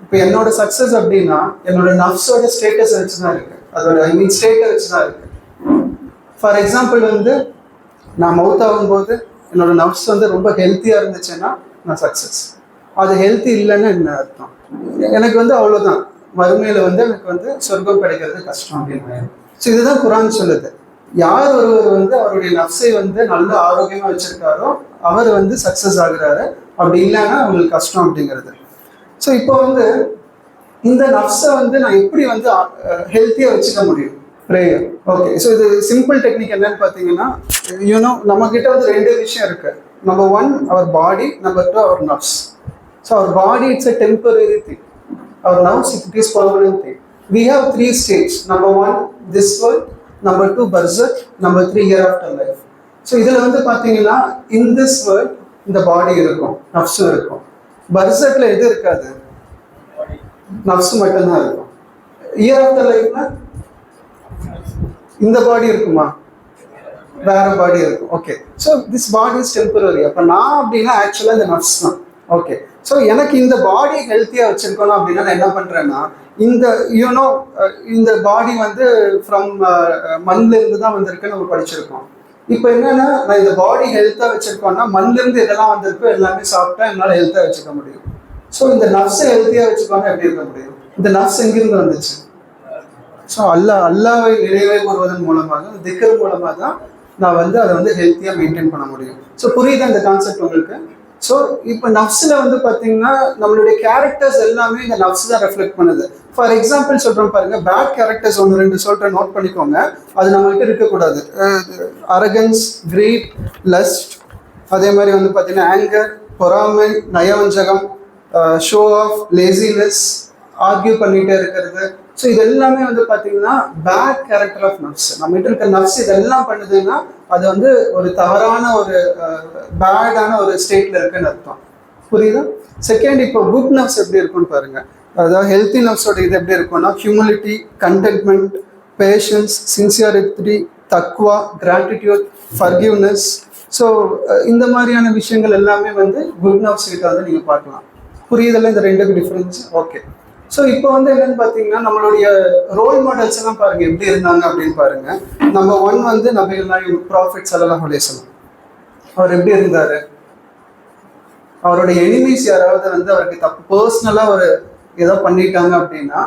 இப்போ என்னோட சக்ஸஸ் அப்படின்னா என்னோட நர்ஸோட ஸ்டேட்டஸ் வச்சு தான் இருக்கு. அதோட ஸ்டேட்டை வச்சு தான் இருக்கு. ஃபார் எக்ஸாம்பிள் வந்து நான் மவுத் ஆகும்போது என்னோட நர்ஸ் வந்து ரொம்ப ஹெல்த்தியாக இருந்துச்சுன்னா நான் சக்ஸஸ். அது ஹெல்த்தி இல்லைன்னு என்ன அர்த்தம்? எனக்கு வந்து அவ்வளோதான், மறுமையில் வந்து எனக்கு வந்து சொர்க்கம் கிடைக்கிறது கஷ்டம் அப்படின்னு. ஸோ இதுதான் குரான் சொல்லுது. யார் ஒருவர் வந்து அவருடைய நஃப்ஸை வந்து நல்ல ஆரோக்கியமாக வச்சிருக்காரோ அவர் வந்து சக்ஸஸ் ஆகுறாரு, அப்படி இல்லைன்னா அவங்களுக்கு கஷ்டம் அப்படிங்கிறது. ஸோ இப்போ வந்து இந்த நஃப்ஸை வந்து நான் எப்படி வந்து ஹெல்த்தியாக வச்சுக்க முடியும்? ப்ரேயர். ஓகே, ஸோ இது சிம்பிள் டெக்னிக் என்னன்னு பார்த்தீங்கன்னா, நம்ம கிட்ட வந்து 2 விஷயம் இருக்கு. Number 1 our body, number 2 our நஃப்ஸ். So our body it's a temporary thing, our nerves it is permanent thing. We have 3 stages. Number 1 this world, number 2 barzakh, number 3 hereafter life. So இதுல வந்து பாத்தீங்கன்னா in this world இந்த பாடி இருக்கும், நஃப்ஸ் இருக்கும். பர்சக்ல எது இருக்காது? நஃப்ஸ் மட்டும்தான் இருக்கும். hereafter lifeனா இந்த பாடி இருக்குமா? வேற பாடி இருக்கும். Okay, so this body is temporary. அப்போ நான் அப்படின்னா ஆக்சுவலாக இந்த நஃப்ஸ் தான். ஓகே, ஸோ எனக்கு இந்த பாடி ஹெல்த்தியாக வச்சுருக்கணும் அப்படின்னா நான் என்ன பண்ணுறேன்னா, இந்த யூனோ இந்த பாடி வந்து ஃப்ரம் மண்ணிலேருந்து தான் வந்திருக்குன்னு நம்ம படிச்சிருக்கோம். இப்போ என்னன்னா, நான் இந்த பாடி ஹெல்த்தாக வச்சுருக்கோன்னா மண்ணிலேருந்து எதெல்லாம் வந்திருக்கோ எல்லாமே சாப்பிட்டா என்னால் ஹெல்த்தாக வச்சுக்க முடியும். ஸோ இந்த நர்ஸை ஹெல்த்தியாக வச்சுக்கோன்னா எப்படி இருக்க முடியும்? இந்த நர்ஸ் எங்கிருந்து வந்துச்சு? ஸோ அல்லாவை நினைவை கூறுவதன் மூலமாக, திக்கர் மூலமாக தான் நான் வந்து அதை வந்து ஹெல்த்தியாக மெயின்டைன் பண்ண முடியும். ஸோ புரியுதா இந்த கான்செப்ட் உங்களுக்கு? ஸோ இப்போ நஃப்ஸில் வந்து பார்த்தீங்கன்னா நம்மளுடைய கேரக்டர்ஸ் எல்லாமே இந்த நஃப்ஸ் தான் ரெஃப்ளெக்ட் பண்ணுது. ஃபார் எக்ஸாம்பிள் சொல்கிறோம் பாருங்க, பேட் கேரக்டர்ஸ் 1-2 சொல்கிறேன், நோட் பண்ணிக்கோங்க. அது நம்மகிட்ட இருக்கக்கூடாது. அரகன்ஸ், கிரீட், லஸ்ட், அதே மாதிரி வந்து பார்த்தீங்கன்னா ஆங்கர், பொறாமை, நயவஞ்சகம், ஷோ ஆஃப், லேசினஸ், ஆர்கியூ பண்ணிகிட்டே இருக்கிறது. ஸோ இது எல்லாமே வந்து பார்த்தீங்கன்னா பேட் கேரக்டர் ஆஃப் நஃப்ஸ். நம்மகிட்ட இருக்க நஃப்ஸ் இதெல்லாம் பண்ணுதுன்னா அது வந்து ஒரு தவறான ஒரு பேடான ஒரு ஸ்டேட்ல இருக்குன்னு அர்த்தம். புரியுதா? செகண்ட், இப்போ குட் நஃப்ஸ் எப்படி இருக்குன்னு பாருங்க. அதாவது ஹெல்த்தி நஃப்ஸோட இது எப்படி இருக்கும்னா ஹியூமிலிட்டி, கண்டென்ட்மெண்ட், பேஷன்ஸ், சின்சியாரிட்டி, தக்வா, கிராட்டிடியூட், ஃபர்கிவ்னஸ். ஸோ இந்த மாதிரியான விஷயங்கள் எல்லாமே வந்து குட் நஃப்ஸ் கிட்ட வந்து நீங்கள் பார்க்கலாம். புரியுதெல்லாம் இந்த ரெண்டுக்கு டிஃப்ரென்ஸ்? ஓகே. ஸோ இப்போ வந்து என்னன்னு பார்த்தீங்கன்னா நம்மளுடைய ரோல் மாடல்ஸ் எல்லாம் பாருங்க எப்படி இருந்தாங்க அப்படின்னு பாருங்க. நம்பர் 1 வந்து நபிகள் நாயகம் ப்ராஃபிட் ஸல்லல்லாஹு அலைஹி வஸல்லம். அவர் எப்படி இருந்தாரு? அவருடைய எனிமீஸ் யாராவது வந்து அவருக்கு தப்பு பர்சனலாக ஒரு ஏதோ பண்ணிட்டாங்க அப்படின்னா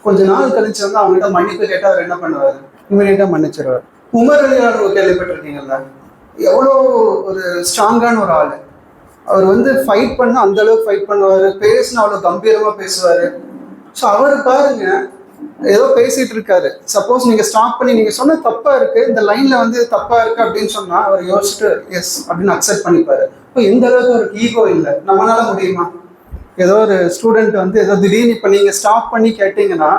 கொஞ்ச நாள் கழிச்சு வந்து அவங்ககிட்ட மன்னிப்பு கேட்டால் அவர் என்ன பண்ணுவார்? இமீடியட்டாக மன்னிச்சிருவார். உமர் ரலியல்லாஹு கேள்விப்பட்டிருக்கீங்கல்ல, எவ்வளோ ஒரு ஸ்ட்ராங்கான ஒரு ஆள். அவர் வந்து ஃபைட் பண்ண அந்த அளவுக்கு ஃபைட் பண்ணுவார், பேசினா அவ்வளோ கம்பீரமாக பேசுவார். ஸோ அவர் பாருங்க ஏதோ பேசிட்டு இருக்காரு, சப்போஸ் நீங்க ஸ்டாப் பண்ணி நீங்க சொன்ன தப்பா இருக்கு, இந்த லைன்ல வந்து தப்பா இருக்கு அப்படின்னு சொன்னா அவர் யோசிச்சுட்டு எஸ் அப்படின்னு அக்செப்ட் பண்ணிப்பாரு. இப்போ எந்த அளவுக்கு அவருக்கு ஈகோ இல்லை. நம்மளால முடியுமா? ஏதோ ஒரு ஸ்டூடெண்ட் வந்து ஏதோ திடீர்னு இப்போ நீங்க ஸ்டாப் பண்ணி கேட்டீங்கன்னா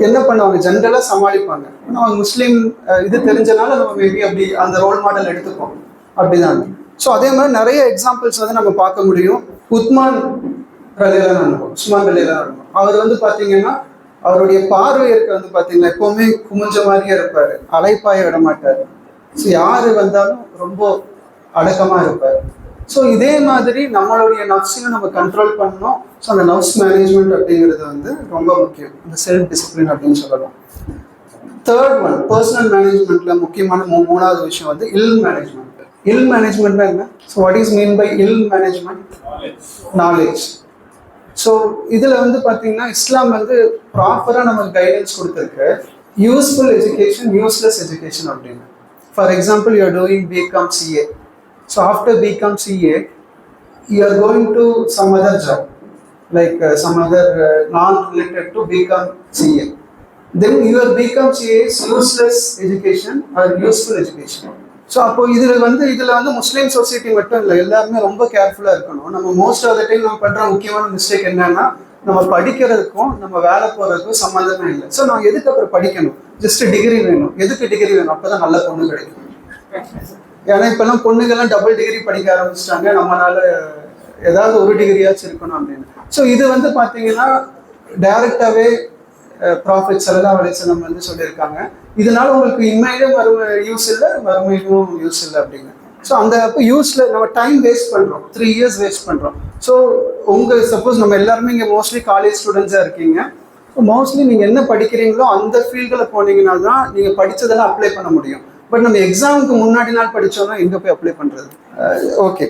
என்ன பண்ணுவாங்க? ஜென்ரலா சமாளிப்பாங்க. நம்ம முஸ்லீம் இது தெரிஞ்சனால நம்ம மேபி அப்படி அந்த ரோல் மாடல் எடுத்துப்போம். அப்படிதான். ஸோ அதே மாதிரி நிறைய எக்ஸாம்பிள்ஸ் வந்து நம்ம பார்க்க முடியும். உஸ்மான் ரலியல்லாஹு, அவர் வந்து பார்த்தீங்கன்னா அவருடைய பார்வையருக்கு வந்து பார்த்தீங்கன்னா எப்பவுமே குமிஞ்ச மாதிரியே இருப்பார், அலைப்பாய விட மாட்டார். ஸோ யார் வந்தாலும் ரொம்ப அடக்கமாக இருப்பார். ஸோ இதே மாதிரி நம்மளுடைய நஃப்ஸையும் நம்ம கண்ட்ரோல் பண்ணணும். ஸோ அந்த நஃப்ஸ் மேனேஜ்மெண்ட் அப்படிங்கிறது வந்து ரொம்ப முக்கியம், இந்த செல்ஃப் டிசிப்ளின் அப்படின்னு சொல்லலாம். தேர்ட் ஒன், பர்சனல் மேனேஜ்மெண்ட்ல முக்கியமான 3வது விஷயம் வந்து இல் மேனேஜ்மெண்ட். இல் மேனேஜ்மெண்ட்னா என்ன? So what is mean by இல் மேனேஜ்மெண்ட்? நாலேஜ். ஸோ இதில் வந்து பார்த்தீங்கன்னா இஸ்லாம் வந்து ப்ராப்பராக நமக்கு கைடன்ஸ் கொடுத்துருக்கு. யூஸ்ஃபுல் எஜுகேஷன், யூஸ்லெஸ் எஜுகேஷன் அப்படின்னு. For example, you are doing BCom CA. So after BCom CA you are going to some other job, like some other non related to BCom CA. Then your BCom CA is useless education or useful education. So அப்போ இதில் வந்து முஸ்லீம் society மட்டும் இல்லை, எல்லாருமே ரொம்ப கேர்ஃபுல்லாக இருக்கணும். நம்ம மோஸ்ட் ஆஃப் த டைம் நம்ம பண்ணுற முக்கியமான மிஸ்டேக் என்னன்னா, நம்ம படிக்கிறதுக்கும் நம்ம வேலை போகிறதுக்கும் சம்மந்தமே இல்லை. ஸோ நான் எதுக்கு அப்புறம் படிக்கணும்? ஜஸ்ட் டிகிரி வேணும். எதுக்கு டிகிரி வேணும்? அப்போ தான் நல்ல பொண்ணு கிடைக்கும். ஏன்னா இப்போல்லாம் பொண்ணுங்கள்லாம் டபுள் டிகிரி படிக்க ஆரம்பிச்சிட்டாங்க, நம்மளால ஏதாவது ஒரு டிகிரியாச்சும் இருக்கணும் அப்படின்னு. ஸோ இது வந்து பார்த்தீங்கன்னா டைரெக்டாகவே ப்ராஃபிட் ஸல்லல்லாஹு அலைஹி வஸல்லம் வந்து சொல்லியிருக்காங்க, இதனால உங்களுக்கு இம்மையிலும் யூஸ் இல்லை, மறுமையிலும் யூஸ் இல்லை அப்படின்னு. ஸோ அந்த அப்போ யூஸில் நம்ம டைம் வேஸ்ட் பண்ணுறோம், 3 இயர்ஸ் வேஸ்ட் பண்ணுறோம். ஸோ சப்போஸ் நம்ம எல்லாருமே இங்கே மோஸ்ட்லி காலேஜ் ஸ்டூடெண்ட்ஸாக இருக்கீங்க. ஸோ மோஸ்ட்லி நீங்கள் என்ன படிக்கிறீங்களோ அந்த ஃபீல்டில் போனீங்கன்னா தான் நீங்கள் படித்ததெல்லாம் அப்ளை பண்ண முடியும். பட் நம்ம எக்ஸாமுக்கு முன்னாடி நாள் படித்தோம்னா எங்கே போய் அப்ளை பண்ணுறது? ஓகே.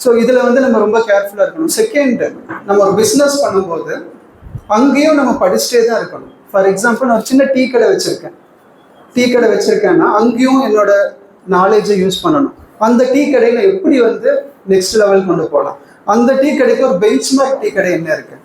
ஸோ இதில் வந்து நம்ம ரொம்ப கேர்ஃபுல்லாக இருக்கணும். செகண்ட், நம்ம ஒரு பிஸ்னஸ் பண்ணும்போது அங்கேயும் நம்ம படிச்சுட்டே தான் இருக்கணும். ஃபார் எக்ஸாம்பிள், நான் ஒரு சின்ன டீ கடை வச்சுருக்கேன்னா அங்கேயும் என்னோட நாலேஜை யூஸ் பண்ணணும். அந்த டீ கடையில் எப்படி வந்து நெக்ஸ்ட் லெவல் கொண்டு போகலாம்? அந்த டீ கடைக்கு ஒரு பெஞ்ச்மார்க் டீ கடை என்ன இருக்குது?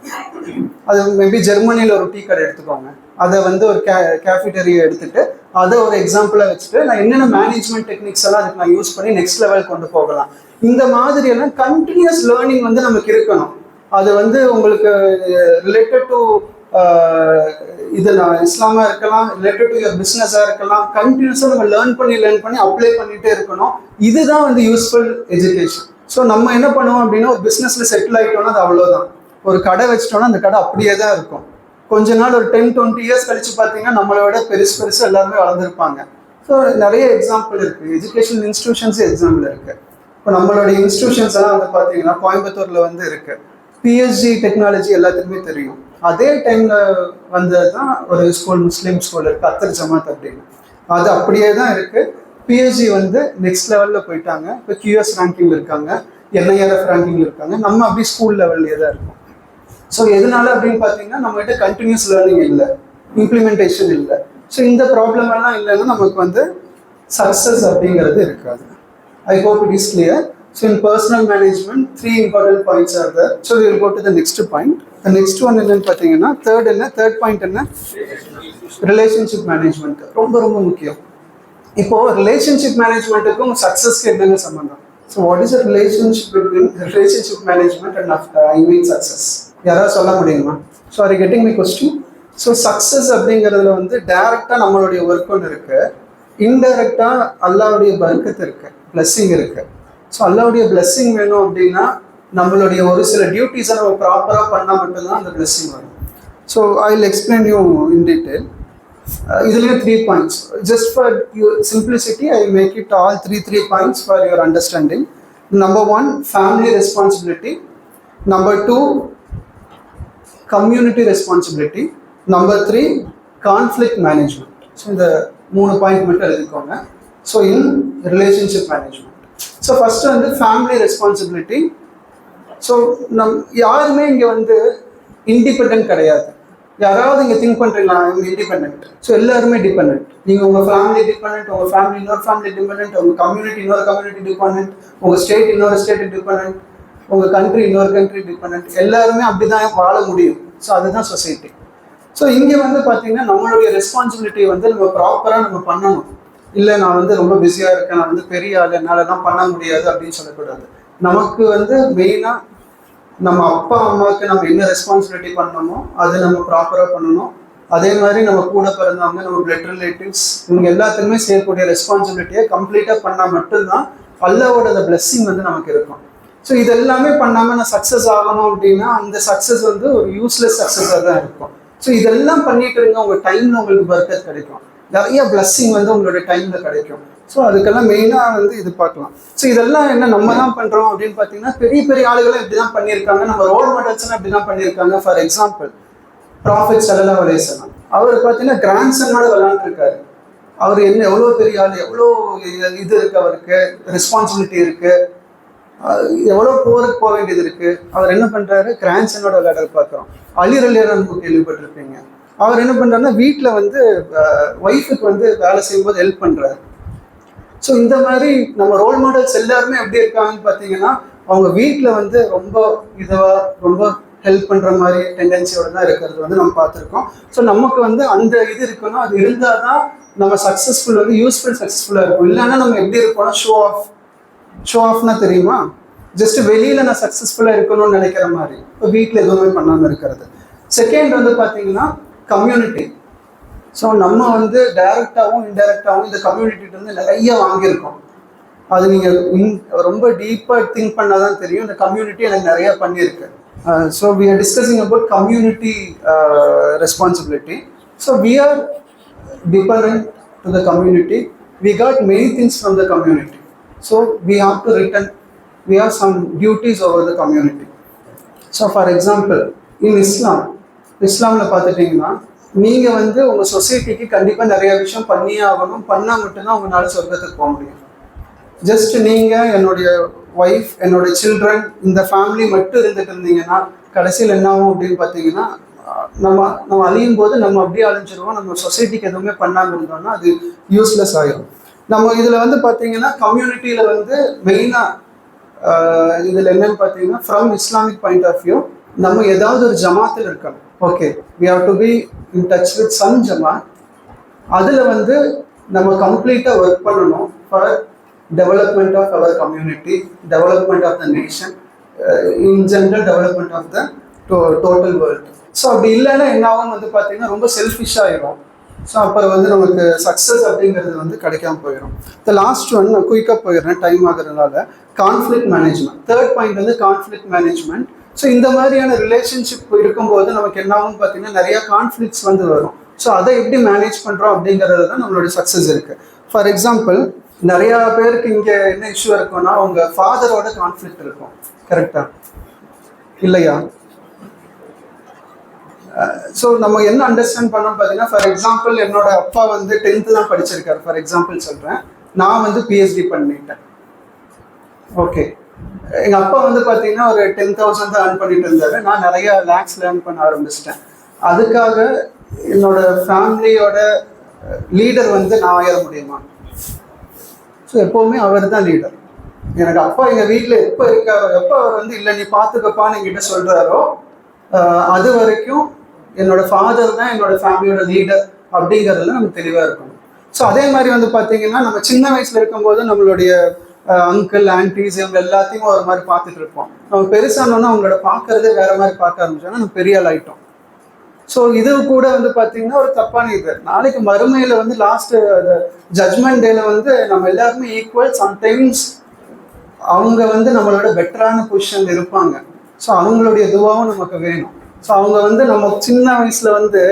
அது மேபி ஜெர்மனியில் ஒரு டீ கடை எடுத்துக்கோங்க, அதை வந்து ஒரு கேஃபிட்டரியை எடுத்துகிட்டு அதை ஒரு எக்ஸாம்பிளாக வச்சுட்டு நான் என்னென்ன மேனேஜ்மெண்ட் டெக்னிக்ஸ் எல்லாம் அதுக்கு நான் யூஸ் பண்ணி நெக்ஸ்ட் லெவல் கொண்டு போகலாம். இந்த மாதிரியெல்லாம் கண்டினியூஸ் லேர்னிங் வந்து நமக்கு இருக்கணும். அது வந்து உங்களுக்கு ரிலேட்டட் டு இது இஸ்லாமாக இருக்கலாம், ரிலேட்டட் டு யுவர் பிஸ்னஸாக இருக்கலாம். கண்டினியூஸாக நம்ம லேர்ன் பண்ணி அப்ளை பண்ணிகிட்டே இருக்கணும். இதுதான் வந்து யூஸ்ஃபுல் எஜுகேஷன். ஸோ நம்ம என்ன பண்ணுவோம் அப்படின்னா, ஒரு பிஸ்னஸில் செட்டில் ஆகிட்டோம்னா அது அவ்வளோதான். ஒரு கடை வச்சிட்டோம்னா அந்த கடை அப்படியே தான் இருக்கும். கொஞ்ச நாள் ஒரு 10-20 இயர்ஸ் கழிச்சு பார்த்தீங்கன்னா நம்மளோட பெருசு எல்லாருமே வளர்ந்துருப்பாங்க. ஸோ நிறைய எக்ஸாம்பிள் இருக்குது, எஜுகேஷன் இன்ஸ்டிடியூஷன்ஸ் எக்ஸாம்பிள் இருக்குது. இப்போ நம்மளுடைய இன்ஸ்டிடியூஷன்ஸ் எல்லாம் வந்து பார்த்தீங்கன்னா கோயம்புத்தூரில் வந்து இருக்கு. பிஎஸ்ஜி டெக்னாலஜி எல்லாத்துக்குமே தெரியும். அதே டைமில் வந்தது தான் ஒரு ஸ்கூல், முஸ்லீம் ஸ்கூல் இருக்குது, அத்தர் ஜமாத் அப்படின்னு. அது அப்படியே தான் இருக்குது. பிஎஸ்ஜி வந்து நெக்ஸ்ட் லெவலில் போயிட்டாங்க. இப்போ கியூஎஸ் ரேங்கிங் இருக்காங்க, என்ஐஆர்எஃப் ரேங்கிங் இருக்காங்க. நம்ம அப்படி ஸ்கூல் லெவல்லே தான் இருக்கும். ஸோ எதனால அப்படின்னு பார்த்தீங்கன்னா நம்மகிட்ட கண்டினியூஸ் லேர்னிங் இல்லை, இம்ப்ளிமெண்டேஷன் இல்லை. ஸோ இந்த ப்ராப்ளம் எல்லாம் இல்லைன்னா நமக்கு வந்து சக்ஸஸ் அப்படிங்கிறது இருக்காது. I hope it is clear. So in personal management, 3 important points are there. So we will go to the next point. The next one என்னன்னு பார்த்தீங்கன்னா third point என்ன? ரிலேஷன்ஷிப் மேனேஜ்மெண்ட் ரொம்ப ரொம்ப முக்கியம். இப்போ ரிலேஷன்ஷிப் மேனேஜ்மெண்ட்டுக்கும் சக்ஸஸ்க்கு என்னென்ன சம்பந்தம்? So what is relationship management and I mean success? யாராவது சொல்ல முடியுமா? So are you getting my question? So success அப்படிங்கிறதுல வந்து டைரக்டாக நம்மளுடைய ஒர்க் ஒன்று இருக்கு, இன்டைரக்டாக அல்லாவுடைய பர்க்கத்து இருக்கு, பிளஸ்ஸிங் இருக்கு. ஸோ அல்லாவுடைய பிளஸ்ஸிங் வேணும் அப்படின்னா நம்மளுடைய ஒரு சில டியூட்டிஸை நம்ம ப்ராப்பராக பண்ணால் மட்டும்தான் அந்த பிளஸ்ஸிங் வரும். So I will explain you in detail. இதுலேயே 3 points. Just for your simplicity, I make it all 3 points for your understanding. Number 1, family responsibility. Number 2, community responsibility. Number 3, conflict management. So இந்த 3 point மட்டும் எழுதிக்கோங்க. So in relationship management. So first வந்து family responsibility. So யாருமே இங்கே வந்து independent கிடையாது. யாராவது இங்கே திங்க் பண்ணுறீங்களா இண்டிபெண்ட்? ஸோ எல்லாருமே டிபெண்ட். நீங்கள் உங்கள் ஃபேமிலி டிபெண்ட், உங்கள் ஃபேமிலி இன்னொரு ஃபேமிலி டிபெண்ட், உங்கள் கம்யூனிட்டி இன்னொரு கம்யூனிட்டி டிபெண்ட், உங்கள் ஸ்டேட் இன்னொரு ஸ்டேட் டிபெண்ட், உங்கள் கண்ட்ரி இன்னொரு கண்ட்ரி டிபெண்ட். எல்லாருமே அப்படி தான் வாழ முடியும். ஸோ அதுதான் சொசைட்டி. ஸோ இங்கே வந்து பார்த்தீங்கன்னா நம்மளுடைய ரெஸ்பான்சிபிலிட்டி வந்து நம்ம ப்ராப்பராக நம்ம பண்ணணும். இல்லை நான் வந்து ரொம்ப பிஸியாக இருக்கேன், நான் வந்து பெரிய ஆள், என்னாலலாம் பண்ண முடியாது அப்படின்னு சொல்லக்கூடாது. நமக்கு வந்து மெயினாக நம்ம அப்பா அம்மாவுக்கு நம்ம என்ன ரெஸ்பான்சிபிலிட்டி பண்ணணுமோ அதை நம்ம ப்ராப்பராக பண்ணணும். அதே மாதிரி நம்ம கூட பிறந்தவங்க, நம்ம பிளட் ரிலேட்டிவ்ஸ், இவங்க எல்லாத்துக்குமே செய்யக்கூடிய ரெஸ்பான்சிபிலிட்டியை கம்ப்ளீட்டாக பண்ணால் மட்டும்தான் அல்லாவோட அந்த பிளெஸ்ஸிங் வந்து நமக்கு இருக்கும். ஸோ இது எல்லாமே பண்ணாமல் நான் சக்ஸஸ் ஆகணும் அப்படின்னா அந்த சக்ஸஸ் வந்து ஒரு யூஸ்லெஸ் சக்ஸஸாக தான் இருக்கும். ஸோ இதெல்லாம் பண்ணிட்டு இருங்க, உங்கள் டைமில் உங்களுக்கு பர்க்கத் கிடைக்கும், நிறைய பிளஸ்ஸிங் வந்து உங்களுடைய டைமில் கிடைக்கும். ஸோ அதுக்கெல்லாம் மெயினாக வந்து இது பார்க்கலாம். ஸோ இதெல்லாம் என்ன நம்ம தான் பண்ணுறோம் அப்படின்னு பார்த்தீங்கன்னா பெரிய பெரிய ஆளுகளும் இப்படி தான் பண்ணியிருக்காங்க. நம்ம ரோல் மாடல்ஸ்லாம் இப்படி தான் பண்ணியிருக்காங்க. ஃபார் எக்ஸாம்பிள் ப்ராஃபிட் ஸல்லல்லாஹு அலைஹி வஸல்லம் அவர் பார்த்தீங்கன்னா கிராண்ட் சன்னோட விளையாண்டுருக்காரு. அவர் என்ன எவ்வளோ பெரிய ஆள், எவ்வளோ இது இருக்குது, அவருக்கு ரெஸ்பான்சிபிலிட்டி இருக்குது, எவ்வளோ போருக்கு போக வேண்டியது இருக்குது. அவர் என்ன பண்ணுறாரு, கிராண்ட் சன்னோட விளையாட பார்க்குறோம். அலி ரலியல்லாஹு அன்ஹு கேள்விப்பட்டிருப்பீங்க. அவர் என்ன பண்ணுறாருன்னா வீட்டில் வந்து ஒய்ஃபுக்கு வந்து வேலை செய்யும்போது ஹெல்ப் பண்ணுறாரு. ஸோ இந்த மாதிரி நம்ம ரோல் மாடல்ஸ் எல்லாருமே எப்படி இருக்காங்கன்னு பார்த்தீங்கன்னா அவங்க வீட்டில் வந்து ரொம்ப இதுவாக ரொம்ப ஹெல்ப் பண்ணுற மாதிரி டெண்டன்சியோட தான் இருக்கிறது வந்து நம்ம பார்த்துருக்கோம். ஸோ நமக்கு வந்து அந்த இது இருக்கணும். அது இருந்தால் தான் நம்ம சக்ஸஸ்ஃபுல் வந்து யூஸ்ஃபுல் சக்ஸஸ்ஃபுல்லாக இருக்கும். இல்லைன்னா நம்ம எப்படி இருக்கோம்னா ஷோ ஆஃப்னா தெரியுமா, ஜஸ்ட் வெளியில் நான் சக்ஸஸ்ஃபுல்லாக இருக்கணும்னு நினைக்கிற மாதிரி இப்போ வீட்டில் எதுவுமே பண்ணாமல் இருக்கிறது. செகண்ட் வந்து பார்த்தீங்கன்னா கம்யூனிட்டி. ஸோ நம்ம வந்து டைரக்டாகவும் இன்டைரக்டாகவும் இந்த கம்யூனிட்டிகிட்ட வந்து நிறைய வாங்கியிருக்கோம். அது நீங்கள் ரொம்ப டீப்பாக திங்க் பண்ணால் தான் தெரியும். இந்த கம்யூனிட்டி எனக்கு நிறைய பண்ணியிருக்கு. So we are discussing about community responsibility. So we are dependent to the community. We got many things from the community. So we have to return, we have some duties over the community. So for example in இஸ்லாமில் பார்த்துட்டிங்கன்னா நீங்கள் வந்து உங்கள் சொசைட்டிக்கு கண்டிப்பாக நிறைய விஷயம் பண்ணியே ஆகணும். பண்ணால் மட்டும்தான் உங்களால் சொர்க்கத்துக்கு போக முடியும். ஜஸ்ட் நீங்கள் என்னுடைய ஒய்ஃப், என்னுடைய சில்ட்ரன், இந்த ஃபேமிலி மட்டும் இருந்துட்டு இருந்தீங்கன்னா கடைசியில் என்ன ஆகும் அப்படின்னு பார்த்தீங்கன்னா நம்ம அழியும் போது நம்ம அப்படியே அழிஞ்சிருவோம். நம்ம சொசைட்டிக்கு எதுவுமே பண்ணாமல் இருந்தோம்னா அது யூஸ்லெஸ் ஆகிடும். நம்ம இதில் வந்து பார்த்தீங்கன்னா கம்யூனிட்டியில் வந்து மெயினாக இதில் என்னன்னு பார்த்தீங்கன்னா from Islamic point of view நம்ம ஏதாவது ஒரு ஜமாத்தில் இருக்கணும். Okay, we have to be in touch with some jamaat. அதில் வந்து நம்ம கம்ப்ளீட்டாக ஒர்க் பண்ணணும் for development of our community, development of the nation, in general development of the total world. So அப்படி இல்லைன்னா என்ன ஆகும்னு வந்து பார்த்தீங்கன்னா ரொம்ப செல்ஃபிஷ் ஆகிடும். ஸோ அப்புறம் வந்து நமக்கு சக்ஸஸ் அப்படிங்கிறது வந்து கிடைக்காம போயிடும். த லாஸ்ட் ஒன் நான் குயிக்காக போயிடுறேன் டைம் ஆகுறதுனால. Conflict management. தேர்ட் பாயிண்ட் வந்து கான்ஃப்ளிக்ட் மேனேஜ்மெண்ட். ஸோ இந்த மாதிரியான ரிலேஷன்ஷிப் இருக்கும்போது நமக்கு என்ன ஆகும்னு பார்த்தீங்கன்னா நிறையா கான்ஃப்ளிக்ட்ஸ் வந்து வரும். ஸோ அதை எப்படி மேனேஜ் பண்ணுறோம் அப்படிங்கிறது தான் நம்மளுடைய சக்ஸஸ் இருக்குது. ஃபார் எக்ஸாம்பிள் நிறைய பேருக்கு இங்க என்ன இஷ்யூ இருக்கும்னா உங்க ஃபாதரோட கான்ஃபிளிக்ட் இருக்கும். கரெக்டா இல்லையா? ஸோ நம்ம என்ன அண்டர்ஸ்டாண்ட் பண்ணோம் பார்த்தீங்கன்னா, ஃபார் எக்ஸாம்பிள் என்னோட அப்பா வந்து 10th தான் படிச்சிருக்காரு. ஃபார் எக்ஸாம்பிள் சொல்றேன், நான் வந்து பிஹெச்டி பண்ணிட்டேன். ஓகே, எங்க அப்பா வந்து பார்த்தீங்கன்னா ஒரு 10,000 தான் ஏர்ன் பண்ணிட்டு இருந்தாரு. நான் நிறைய லேக்ஸ் லேர்ன் பண்ண ஆரம்பிச்சிட்டேன். அதுக்காக என்னோட ஃபேமிலியோட லீடர் வந்து நான் ஆயிட முடியுமா? ஸோ எப்போவுமே அவர் தான் லீடர். எனக்கு அப்பா எங்கள் வீட்டில் எப்போ இருக்காரோ, எப்போ அவர் வந்து இல்லை நீ பார்த்துக்கப்பான்னு என்கிட்ட சொல்கிறாரோ, அது வரைக்கும் என்னோட ஃபாதர் தான் என்னோட ஃபேமிலியோட லீடர் அப்படிங்கிறதுல நம்ம தெளிவாக இருக்கணும். ஸோ அதே மாதிரி வந்து பார்த்தீங்கன்னா, நம்ம சின்ன வயசில் இருக்கும்போது நம்மளுடைய அங்கிள் ஆன்டிஸ் இவங்க எல்லாத்தையும் ஒரு மாதிரி பார்த்துட்டு இருப்போம். நம்ம பெருசானோன்னா அவங்களோட பார்க்கறதே வேற மாதிரி பார்க்க ஆரம்பிச்சோன்னா நம்ம பெரிய ஆள் ஆகிட்டோம். ஸோ இது கூட வந்து பார்த்தீங்கன்னா ஒரு தப்பான இது. நாளைக்கு மறுமையில் வந்து லாஸ்ட் ஜட்மெண்ட் டேல வந்து நம்ம எல்லாருமே ஈக்குவல். சம்டைம்ஸ் அவங்க வந்து நம்மளோட பெட்டரான பொசிஷன் இருப்பாங்க. ஸோ அவங்களுடைய துவாவும் நமக்கு வேணும். ஸோ அவங்க வந்து நம்ம சின்ன வயசுல வந்து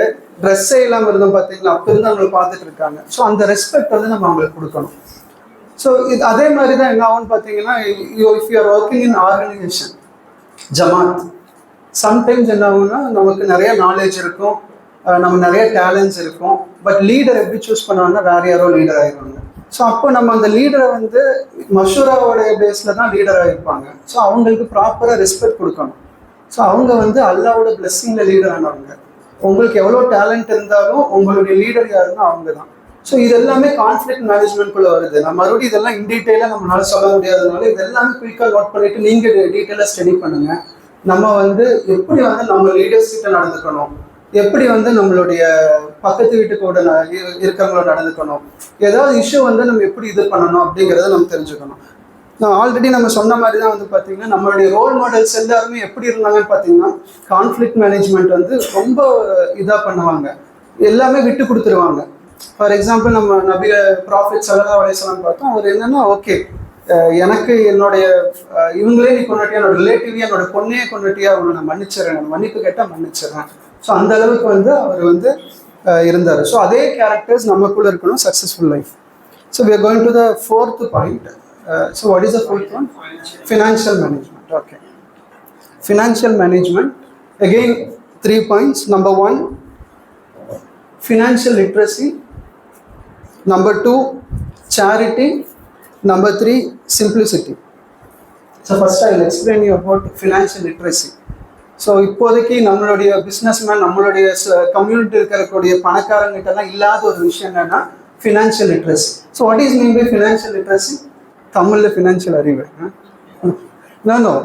ட்ரெஸ்ஸே இல்லாமல் இருந்தோம் பார்த்தீங்களா, அப்போ இருந்து அவங்களை பார்த்துட்டு இருக்காங்க. ஸோ அந்த ரெஸ்பெக்ட் வந்து நம்ம அவங்களுக்கு கொடுக்கணும். ஸோ இது அதே மாதிரி தான் என்ன ஆகும்னு பார்த்தீங்கன்னா, if you are working in organisation Jamaat, sometimes என்ன ஆகும்னா நமக்கு நிறைய நாலேஜ் இருக்கும், நம்ம நிறைய டேலண்ட்ஸ் இருக்கும். பட் லீடர் எப்படி சூஸ் பண்ணுவாங்கன்னா வேற யாரோ லீடர் ஆகிடுவாங்க. ஸோ அப்போ நம்ம அந்த லீடரை வந்து மஷூராவோடைய பேஸில் தான் லீடராக இருப்பாங்க. ஸோ அவங்களுக்கு ப்ராப்பராக ரெஸ்பெக்ட் கொடுக்கணும். ஸோ அவங்க வந்து அல்லாவோட பிளெஸ்ஸிங்கில் லீடர் ஆனவங்க. உங்களுக்கு எவ்வளோ டேலண்ட் இருந்தாலும் உங்களுடைய லீடர் யாருன்னா அவங்க தான். ஸோ இது எல்லாமே கான்ஃப்ளிக்ட் மேனேஜ்மெண்ட்குள்ளே வருது. நம்ம மறுபடியும் இதெல்லாம் இன் டீட்டெயிலாக நம்மளால சொல்ல முடியாததுனால இது எல்லாமே குயிக்காக நோட் பண்ணிட்டு நீங்கள் டீட்டெயிலாக ஸ்டடி பண்ணுங்க. நம்ம வந்து எப்படி வந்து நம்ம லீடர்ஸ் கிட்ட நடந்துக்கணும், எப்படி வந்து நம்மளுடைய பக்கத்து வீட்டுக்கு கூட இருக்கிறவங்களோட நடந்துக்கணும், ஏதாவது இஷ்யூ வந்து நம்ம எப்படி இது பண்ணணும் அப்படிங்கிறத நம்ம தெரிஞ்சுக்கணும். நான் ஆல்ரெடி நம்ம சொன்ன மாதிரி தான் வந்து பார்த்தீங்கன்னா நம்மளுடைய ரோல் மாடல்ஸ் எல்லாருமே எப்படி இருந்தாங்கன்னு பார்த்தீங்கன்னா கான்ஃப்ளிக்ட் மேனேஜ்மெண்ட் வந்து ரொம்ப இதாக பண்ணுவாங்க, எல்லாமே விட்டு கொடுத்துருவாங்க. ஃபார் எக்ஸாம்பிள் நம்ம நபி ப்ராஃபிட் ஸல்லல்லாஹு அலைஹி வஸல்லம் பார்த்தோம். அவர் என்னன்னா, ஓகே எனக்கு என்னுடைய இவங்களே நீ கொண்டுட்டியா, என்னோட ரிலேட்டிவ் என்னோட பொண்ணையே கொண்டுட்டியா, அவங்களை நான் மன்னிச்சிடறேன், நான் மன்னிப்பு கேட்டால் மன்னிச்சிடறேன். ஸோ அந்த அளவுக்கு வந்து அவர் வந்து இருந்தார். ஸோ அதே கேரக்டர்ஸ் நமக்குள்ள இருக்கணும் successful life. So we are going to the fourth point. So what is the fourth one? Financial management. Okay. Financial management. Again, 3 points. Number 1, financial literacy. Number 2, charity. Number 3, simplicity. So first I will explain you about financial literacy. So இப்போதைக்கு நம்மளுடைய businessman, நம்மளுடைய community இருக்கக்கூடிய பணக்காரங்கிட்டலாம் இல்லாத ஒரு விஷயம் என்னன்னா financial literacy. So what is mean by financial literacy? தமிழில் financial அறிவு. No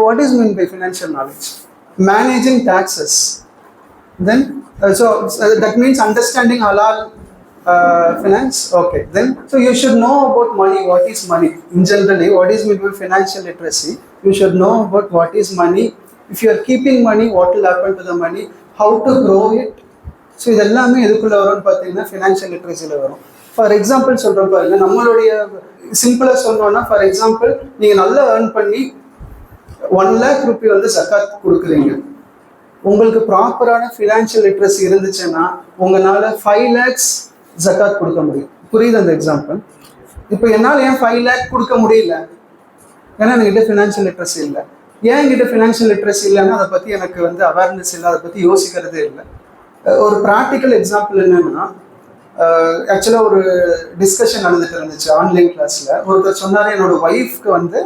what is mean by financial knowledge? Managing taxes. Then so that means understanding ஹலால் finance. Okay, then so you should know about money. What is money in generally? What is meant by financial literacy? You should know about what is money. If you are keeping money, what will happen to the money? How to grow it? So இதெல்லாமே எதுக்குள்ள வரும்னு பார்த்தீங்கன்னா financial லிட்ரஸியில் வரும். For example சொல்கிறோம் பாருங்க, நம்மளுடைய சிம்பிளாக சொன்னோன்னா, ஃபார் எக்ஸாம்பிள் நீங்கள் நல்லா ஏர்ன் பண்ணி 1 lakh ரூபி வந்து ஜக்காத் கொடுக்குறீங்க. உங்களுக்கு ப்ராப்பரான ஃபினான்ஷியல் லிட்ரஸி இருந்துச்சுன்னா உங்களால் 5 lakhs ஜக்காத் கொடுக்க முடியும். புரியுது அந்த எக்ஸாம்பிள்? இப்போ என்னால் ஏன் 5 lakh கொடுக்க முடியல? ஏன்னா என்கிட்ட ஃபினான்ஷியல் லிட்ரஸி இல்லை. ஏன் என்கிட்ட ஃபினான்ஷியல் லிட்ரஸி இல்லைன்னா அதை பற்றி எனக்கு வந்து அவேர்னஸ் இல்லை, அதை பற்றி யோசிக்கிறதே இல்லை. ஒரு ப்ராக்டிக்கல் எக்ஸாம்பிள் என்னன்னா, ஆக்சுவலாக ஒரு டிஸ்கஷன் நடந்துட்டு இருந்துச்சு ஆன்லைன் கிளாஸில். ஒருத்தர் சொன்னார், என்னோட ஒய்ஃப்க்கு வந்து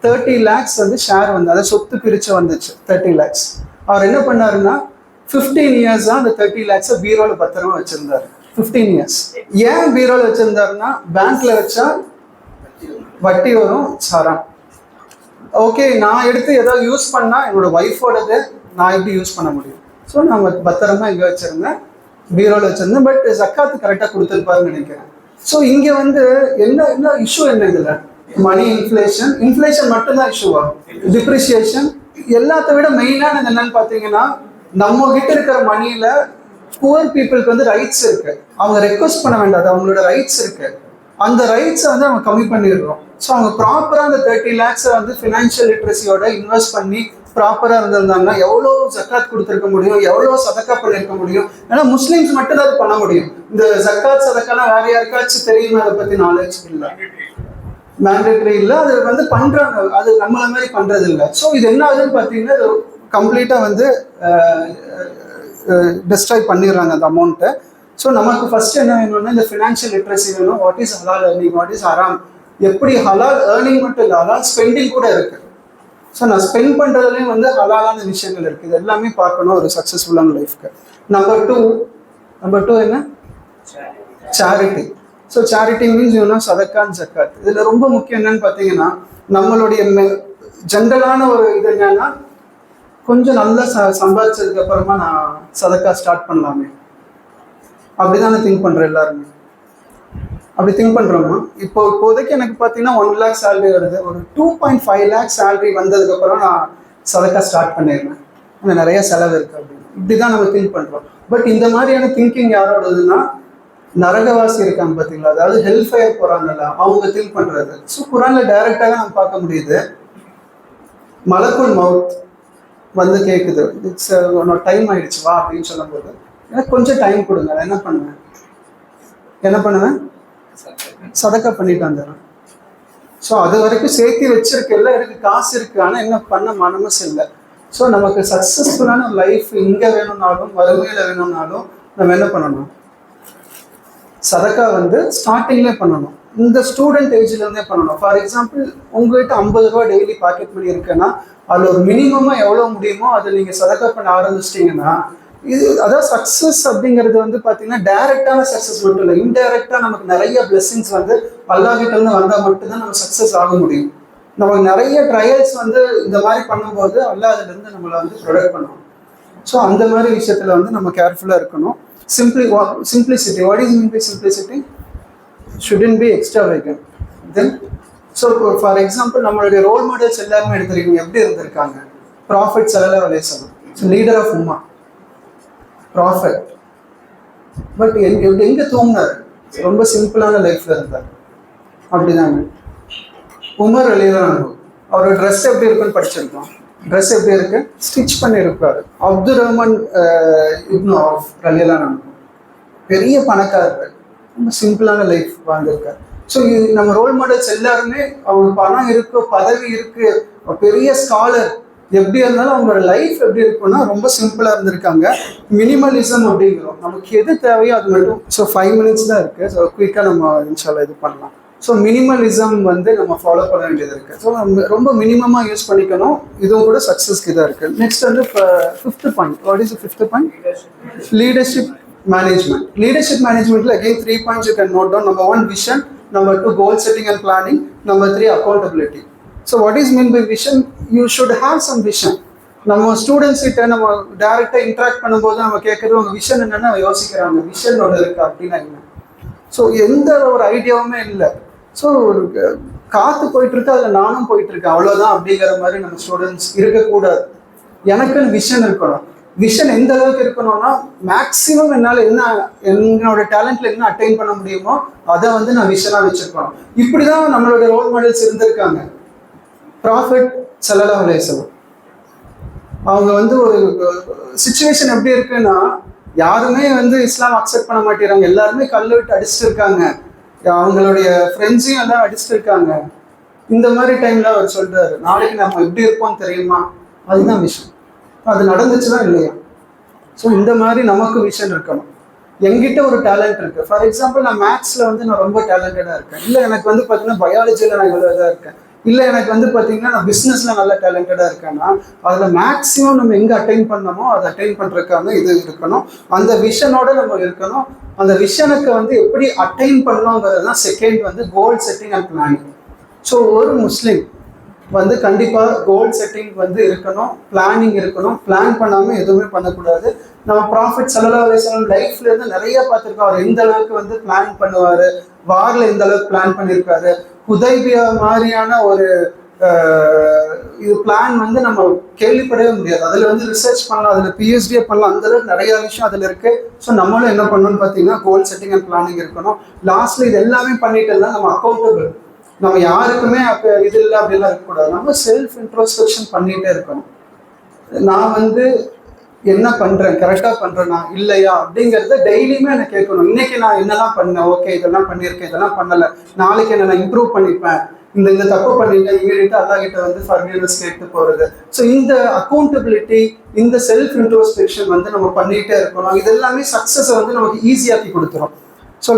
30 lakhs வந்து ஷேர் வந்து அதை சொத்து பிரித்து வந்துச்சு 30 lakhs. அவர் என்ன பண்ணாருன்னா 15 years அந்த 30 lakhs பீரோவில் பத்திரமா வச்சிருந்தாரு. 15 years. ஏன் பீரோவில் வச்சிருந்தாருன்னா பேங்க்ல வச்சா வட்டி வரும், சாரா. ஓகே, நான் எடுத்து ஏதாவது யூஸ் பண்ணா என்னோட ஒய்ஃபோடது நான் எப்படி யூஸ் பண்ண முடியும்? ஸோ நான் பத்திரமா இங்கே வச்சிருந்தேன், பீரோவில் வச்சிருந்தேன். பட் ஜக்காத்து கரெக்டாக கொடுத்துருப்பாருன்னு நினைக்கிறேன். ஸோ இங்கே வந்து என்ன இஷ்யூ என்ன இதில்? மணி இன்ஃப்ளேஷன் மட்டும்தான் இஷ்யூவா? டிப்ரிசியேஷன். எல்லாத்த விட மெயினானது என்னன்னு பார்த்தீங்கன்னா, நம்ம கிட்ட இருக்கிற மணியில புவர் பீப்புளுக்கு வந்து ரைட்ஸ் இருக்கு. அவங்க ரெக்வஸ்ட் பண்ண வேண்டாது, அவங்களோட ரைட்ஸ் இருக்கு. அந்த ரைட்ஸை வந்து அவங்க கம்மி பண்ணிடுறோம். ஸோ அவங்க ப்ராப்பராக அந்த 30 lakhs வந்து ஃபினான்ஷியல் லிட்ரஸியோட இன்வெஸ்ட் பண்ணி ப்ராப்பராக இருந்திருந்தாங்கன்னா எவ்வளோ ஜக்காத் கொடுத்துருக்க முடியும், எவ்வளோ சதக்கா பண்ணியிருக்க முடியும். ஏன்னா முஸ்லீம்ஸ் மட்டும் தான் அது பண்ண முடியும். இந்த ஜக்காத் சதக்காலாம் வேற யாருக்காச்சும் தெரியுமா? அதை பற்றி நாலேஜ் இல்லை, மேண்டேட்டரி இல்லை. அது வந்து பண்ணுறாங்க, அது நம்மள மாதிரி பண்ணுறது இல்லை. ஸோ இது என்ன ஆகுதுன்னு பார்த்தீங்கன்னா கம்ப்ளீட்டாக வந்து டிஸ்ட்ராய் பண்ணிடுறாங்க அந்த அமௌண்ட்டை. ஸோ நமக்கு ஃபர்ஸ்ட் என்ன வேணும்னா இந்த ஃபினான்ஷியல் லிட்ரஸி வேணும். வாட் இஸ் ஹலால் ஏர்னிங், வாட் இஸ் ஹராம், எப்படி ஹலால் ஏர்னிங் மட்டும் இல்லை ஹலால் ஸ்பெண்டிங் கூட இருக்கு. ஸோ நான் ஸ்பெண்ட் பண்ணுறதுலேயும் வந்து ஹலாலான விஷயங்கள் இருக்குது. இது எல்லாமே பார்க்கணும் ஒரு சக்ஸஸ்ஃபுல்லான லைஃப்க்கு. நம்பர் டூ என்ன? சேரிட்டி. ஸோ சேரிட்டி மீன்ஸ் சதக்கான் ஜக்காத். இதில் ரொம்ப முக்கியம் என்னன்னு பார்த்தீங்கன்னா நம்மளுடைய ஜென்ரலான ஒரு இது என்னன்னா கொஞ்சம் நல்லா சம்பாதிச்சதுக்கு அப்புறமா நான் சதக்கா ஸ்டார்ட் பண்ணலாமே அப்படிதான் நான் திங்க் பண்ணுறேன். எல்லாருமே அப்படி திங்க் பண்ணுறோமா? இப்போதைக்கு எனக்கு பார்த்தீங்கன்னா 1 lakh சேலரி வருது, ஒரு 2.5 lakh சேலரி வந்ததுக்கப்புறம் நான் சதக்கா ஸ்டார்ட் பண்ணிடுறேன், ஆனால் நிறைய செலவு இருக்குது அப்படின்னு இப்படி தான் நம்ம திங்க் பண்ணுறோம். பட் இந்த மாதிரியான திங்கிங் யாரோடதுன்னா நரகவாசி இருக்காங்க பார்த்தீங்களா, அதாவது ஹெல்த் ஃபயர் போகிறாங்கல்ல, அவங்க திங்க் பண்ணுறது. ஸோ குரானில் டைரெக்டாக நம்ம பார்க்க முடியுது. மலக்குல் மவுத் வந்து கேட்குது, இட்ஸ் உன்னோட டைம் ஆயிடுச்சு வா அப்படின்னு சொல்லும்போது எனக்கு கொஞ்சம் டைம் கொடுங்க, நான் என்ன பண்ணுவேன் சதக்கா பண்ணிட்டு வந்துடுறேன். ஸோ அது வரைக்கும் சேர்த்து வச்சிருக்கல, எனக்கு காசு இருக்கு, ஆனால் என்ன பண்ண மனமஸ் இல்லை. ஸோ நமக்கு சக்ஸஸ்ஃபுல்லான லைஃப் இங்கே வேணும்னாலும் வறுமையில் வேணும்னாலும் நம்ம என்ன பண்ணணும்? சதக்கா வந்து ஸ்டார்டிங்லேயே பண்ணணும். இந்த ஸ்டூடெண்ட் ஏஜ்லேருந்தே பண்ணணும். ஃபார் எக்ஸாம்பிள் உங்கள்கிட்ட 50 ரூபா டெய்லி பாக்கெட் மணி இருக்குன்னா அதில் ஒரு மினிமமாக எவ்வளோ முடியுமோ அதை நீங்கள் சதக்கா பண்ண ஆரம்பிச்சிட்டிங்கன்னா இது அதாவது சக்ஸஸ் அப்படிங்கிறது வந்து பார்த்தீங்கன்னா டைரக்டான சக்ஸஸ் மட்டும் இல்லை, இன்டைரக்டாக நமக்கு நிறைய பிளெஸிங்ஸ் வந்து அல்லாஹ்கிட்டேருந்து வந்தால் மட்டும்தான் நம்ம சக்ஸஸ் ஆக முடியும். நமக்கு நிறைய ட்ரையல்ஸ் வந்து இந்த மாதிரி பண்ணும்போது அல்லாஹ் அதுலேருந்து நம்மளை வந்து ப்ரொடக்ட் பண்ணுவோம். ஸோ அந்த மாதிரி விஷயத்தில் வந்து நம்ம கேர்ஃபுல்லாக இருக்கணும். Simplicity. What is mean by simplicity? Shouldn't be extravagant. Then so for example நம்மளுடைய ரோல் மாடல்ஸ் எல்லாருமே எடுத்துருக்கீங்க, எப்படி இருந்திருக்காங்க? ப்ராஃபிட் ஸல்லல்லாஹு அலைஹி வஸல்லம், leader of ummah, prophet. But எங்கே தூங்கினார்? ரொம்ப சிம்பிளான லைஃப்பில் இருந்தார். அப்படிதாங்க உமர் ரலியல்லாஹு அன்ஹு, அவரோட ட்ரெஸ் எப்படி இருக்குன்னு படிச்சிருக்கோம். ட்ரெஸ் எப்படி இருக்கு? ஸ்டிச் பண்ணியிருப்பாரு. அப்துல் ரஹ்மான் இப்னு அவுஃப் ரலியல்லாஹு அன்ஹு பெரிய பணக்காரர், ரொம்ப சிம்பிளான லைஃப் வாழ்ந்திருக்காரு. ஸோ நம்ம ரோல் மாடல்ஸ் எல்லாருமே அவங்க பணம் இருக்கு, பதவி இருக்கு, பெரிய ஸ்காலர், எப்படி இருந்தாலும் அவங்களோட லைஃப் எப்படி இருக்குன்னா ரொம்ப சிம்பிளாக இருந்திருக்காங்க. மினிமலிசம் அப்படிங்கிறோம், நமக்கு எது தேவையோ அது மட்டும். ஸோ 5 minutes தான் இருக்குது. ஸோ குயிக்காக நம்ம இன்ஷால்லா இது பண்ணலாம். ஸோ மினிமலிசம் வந்து நம்ம ஃபாலோ பண்ண வேண்டியது இருக்குது. ஸோ ரொம்ப மினிமமாக யூஸ் பண்ணிக்கணும். இதுவும் கூட சக்ஸஸ்க்கு தான் இருக்குது. நெக்ஸ்ட் வந்து இப்போ 5th point. What is 5th point? Leadership management. Leadership மேனேஜ்மெண்ட்டில் again 3 points you can note down. Number 1 vision, number 2 goal setting and planning, number 3 accountability. So what is mean by vision? You should have some vision. நம்ம students கிட்ட நம்ம டைரெக்டாக interact பண்ணும்போது நம்ம கேட்குறது உங்கள் vision என்னென்னு யோசிக்கிறாங்க. விஷன் ஒன்று இருக்குது அப்படின்னா என்ன? ஸோ எந்த ஒரு ஐடியாவுமே இல்லை. ஸோ ஒரு காற்று போயிட்டுருக்கு, அதில் நானும் போயிட்டுருக்கேன், அவ்வளோதான் அப்படிங்கிற மாதிரி நம்ம ஸ்டூடெண்ட்ஸ் இருக்கக்கூடாது. எனக்குன்னு விஷன் இருக்கணும். விஷன் எந்த அளவுக்கு இருக்கணும்னா மேக்ஸிமம் என்னால் என்னோட டேலண்ட்ல என்ன அட்டைன் பண்ண முடியுமோ அதை வந்து நான் விஷனாக வச்சிருக்கணும். இப்படி தான் நம்மளோட ரோல் மாடல்ஸ் இருந்திருக்காங்க. ப்ராஃபிட் ஸல்லல்லாஹு அலைஹி வஸல்லம் அவங்க வந்து ஒரு சிச்சுவேஷன் எப்படி இருக்குன்னா யாருமே வந்து இஸ்லாம் அக்செப்ட் பண்ண மாட்டேறாங்க, எல்லாருமே கல்லை விட்டு அடிச்சுட்டு இருக்காங்க, அவங்களுடைய ஃப்ரெண்ட்ஸையும் எல்லாம் அடிச்சுட்டு இருக்காங்க. இந்த மாதிரி டைம்ல அவர் சொல்றாரு, நாளைக்கு நம்ம எப்படி இருப்போம் தெரியுமா? அதுதான் விஷன். அது நடந்துச்சுன்னா இல்லையா? ஸோ இந்த மாதிரி நமக்கு விஷன் இருக்கணும். என்கிட்ட ஒரு டேலண்ட் இருக்குது. ஃபார் எக்ஸாம்பிள் நான் மேத்ஸில் வந்து நான் ரொம்ப டேலண்டடாக இருக்கேன், இல்லை எனக்கு வந்து பார்த்தீங்கன்னா பயாலஜியில் நான் இவ்வளோ இதாக இருக்கேன், இல்லை எனக்கு வந்து பார்த்தீங்கன்னா நான் பிஸ்னஸில் நல்லா டேலண்டடாக இருக்கேன்னா அதில் மேக்ஸிமம் நம்ம எங்கே அட்டைன் பண்ணணுமோ அதை அட்டைன் பண்ணுறதுக்கான இது இருக்கணும். அந்த விஷனோட நம்ம இருக்கணும். அந்த விஷனுக்கு வந்து எப்படி அட்டைன் பண்ணணுங்கிறது தான் செகண்ட் வந்து கோல் செட்டிங் அண்ட் பிளானிங். ஸோ ஒரு முஸ்லீம் வந்து கண்டிப்பாக கோல் செட்டிங் வந்து இருக்கணும், பிளானிங் இருக்கணும். பிளான் பண்ணாமல் எதுவுமே பண்ணக்கூடாது. நம்ம ப்ராஃபிட் ஸல்லல்லாஹு அலைஹி வஸல்லம் லைஃப்ல இருந்து நிறைய பார்த்துருக்கோம். அவர் எந்த அளவுக்கு வந்து பிளான் பண்ணுவார், வாரில் எந்த அளவுக்கு பிளான் பண்ணியிருக்காரு. ஹுதைபியா மாதிரியான ஒரு இது பிளான் வந்து நம்ம கேள்விப்படவே முடியாது. அதில் வந்து ரிசர்ச் பண்ணலாம், அதில் பிஹெச்டியே பண்ணலாம், அந்த அளவுக்கு நிறைய விஷயம் அதில் இருக்குது. ஸோ நம்மளும் என்ன பண்ணணும்னு பார்த்தீங்கன்னா கோல் செட்டிங் அண்ட் பிளானிங் இருக்கணும். லாஸ்ட்டில் இது எல்லாமே பண்ணிட்டு இருந்தால் நம்ம அக்கௌண்டபிள். நம்ம யாருக்குமே அப்போ இது இல்லை அப்படிலாம் இருக்கக்கூடாது. நம்ம செல்ஃப் இன்ட்ரோஸ்பெக்ஷன் பண்ணிகிட்டே இருக்கணும். நான் வந்து என்ன பண்ணுறேன், கரெக்டாக பண்ணுறேனா இல்லையா அப்படிங்கிறத டெய்லியுமே எனக்கு கேட்கணும். இன்னைக்கு நான் என்னெல்லாம் பண்ணேன், ஓகே இதெல்லாம் பண்ணியிருக்கேன், இதெல்லாம் பண்ணலை, நாளைக்கு என்ன நான் இம்ப்ரூவ் பண்ணிப்பேன், இந்த தப்பு பண்ணிட்டேன், இமீடியட்டாக அல்லா கிட்ட வந்து ஃபர்கிவ்னஸ் கேட்டு போகிறது. ஸோ இந்த அக்கௌண்டபிலிட்டி, இந்த செல்ஃப் இன்ட்ரோஸ்பெக்ஷன் வந்து நம்ம பண்ணிகிட்டே இருக்கணும். இது எல்லாமே சக்ஸஸை வந்து நமக்கு ஈஸியாக்கி கொடுத்துரும். So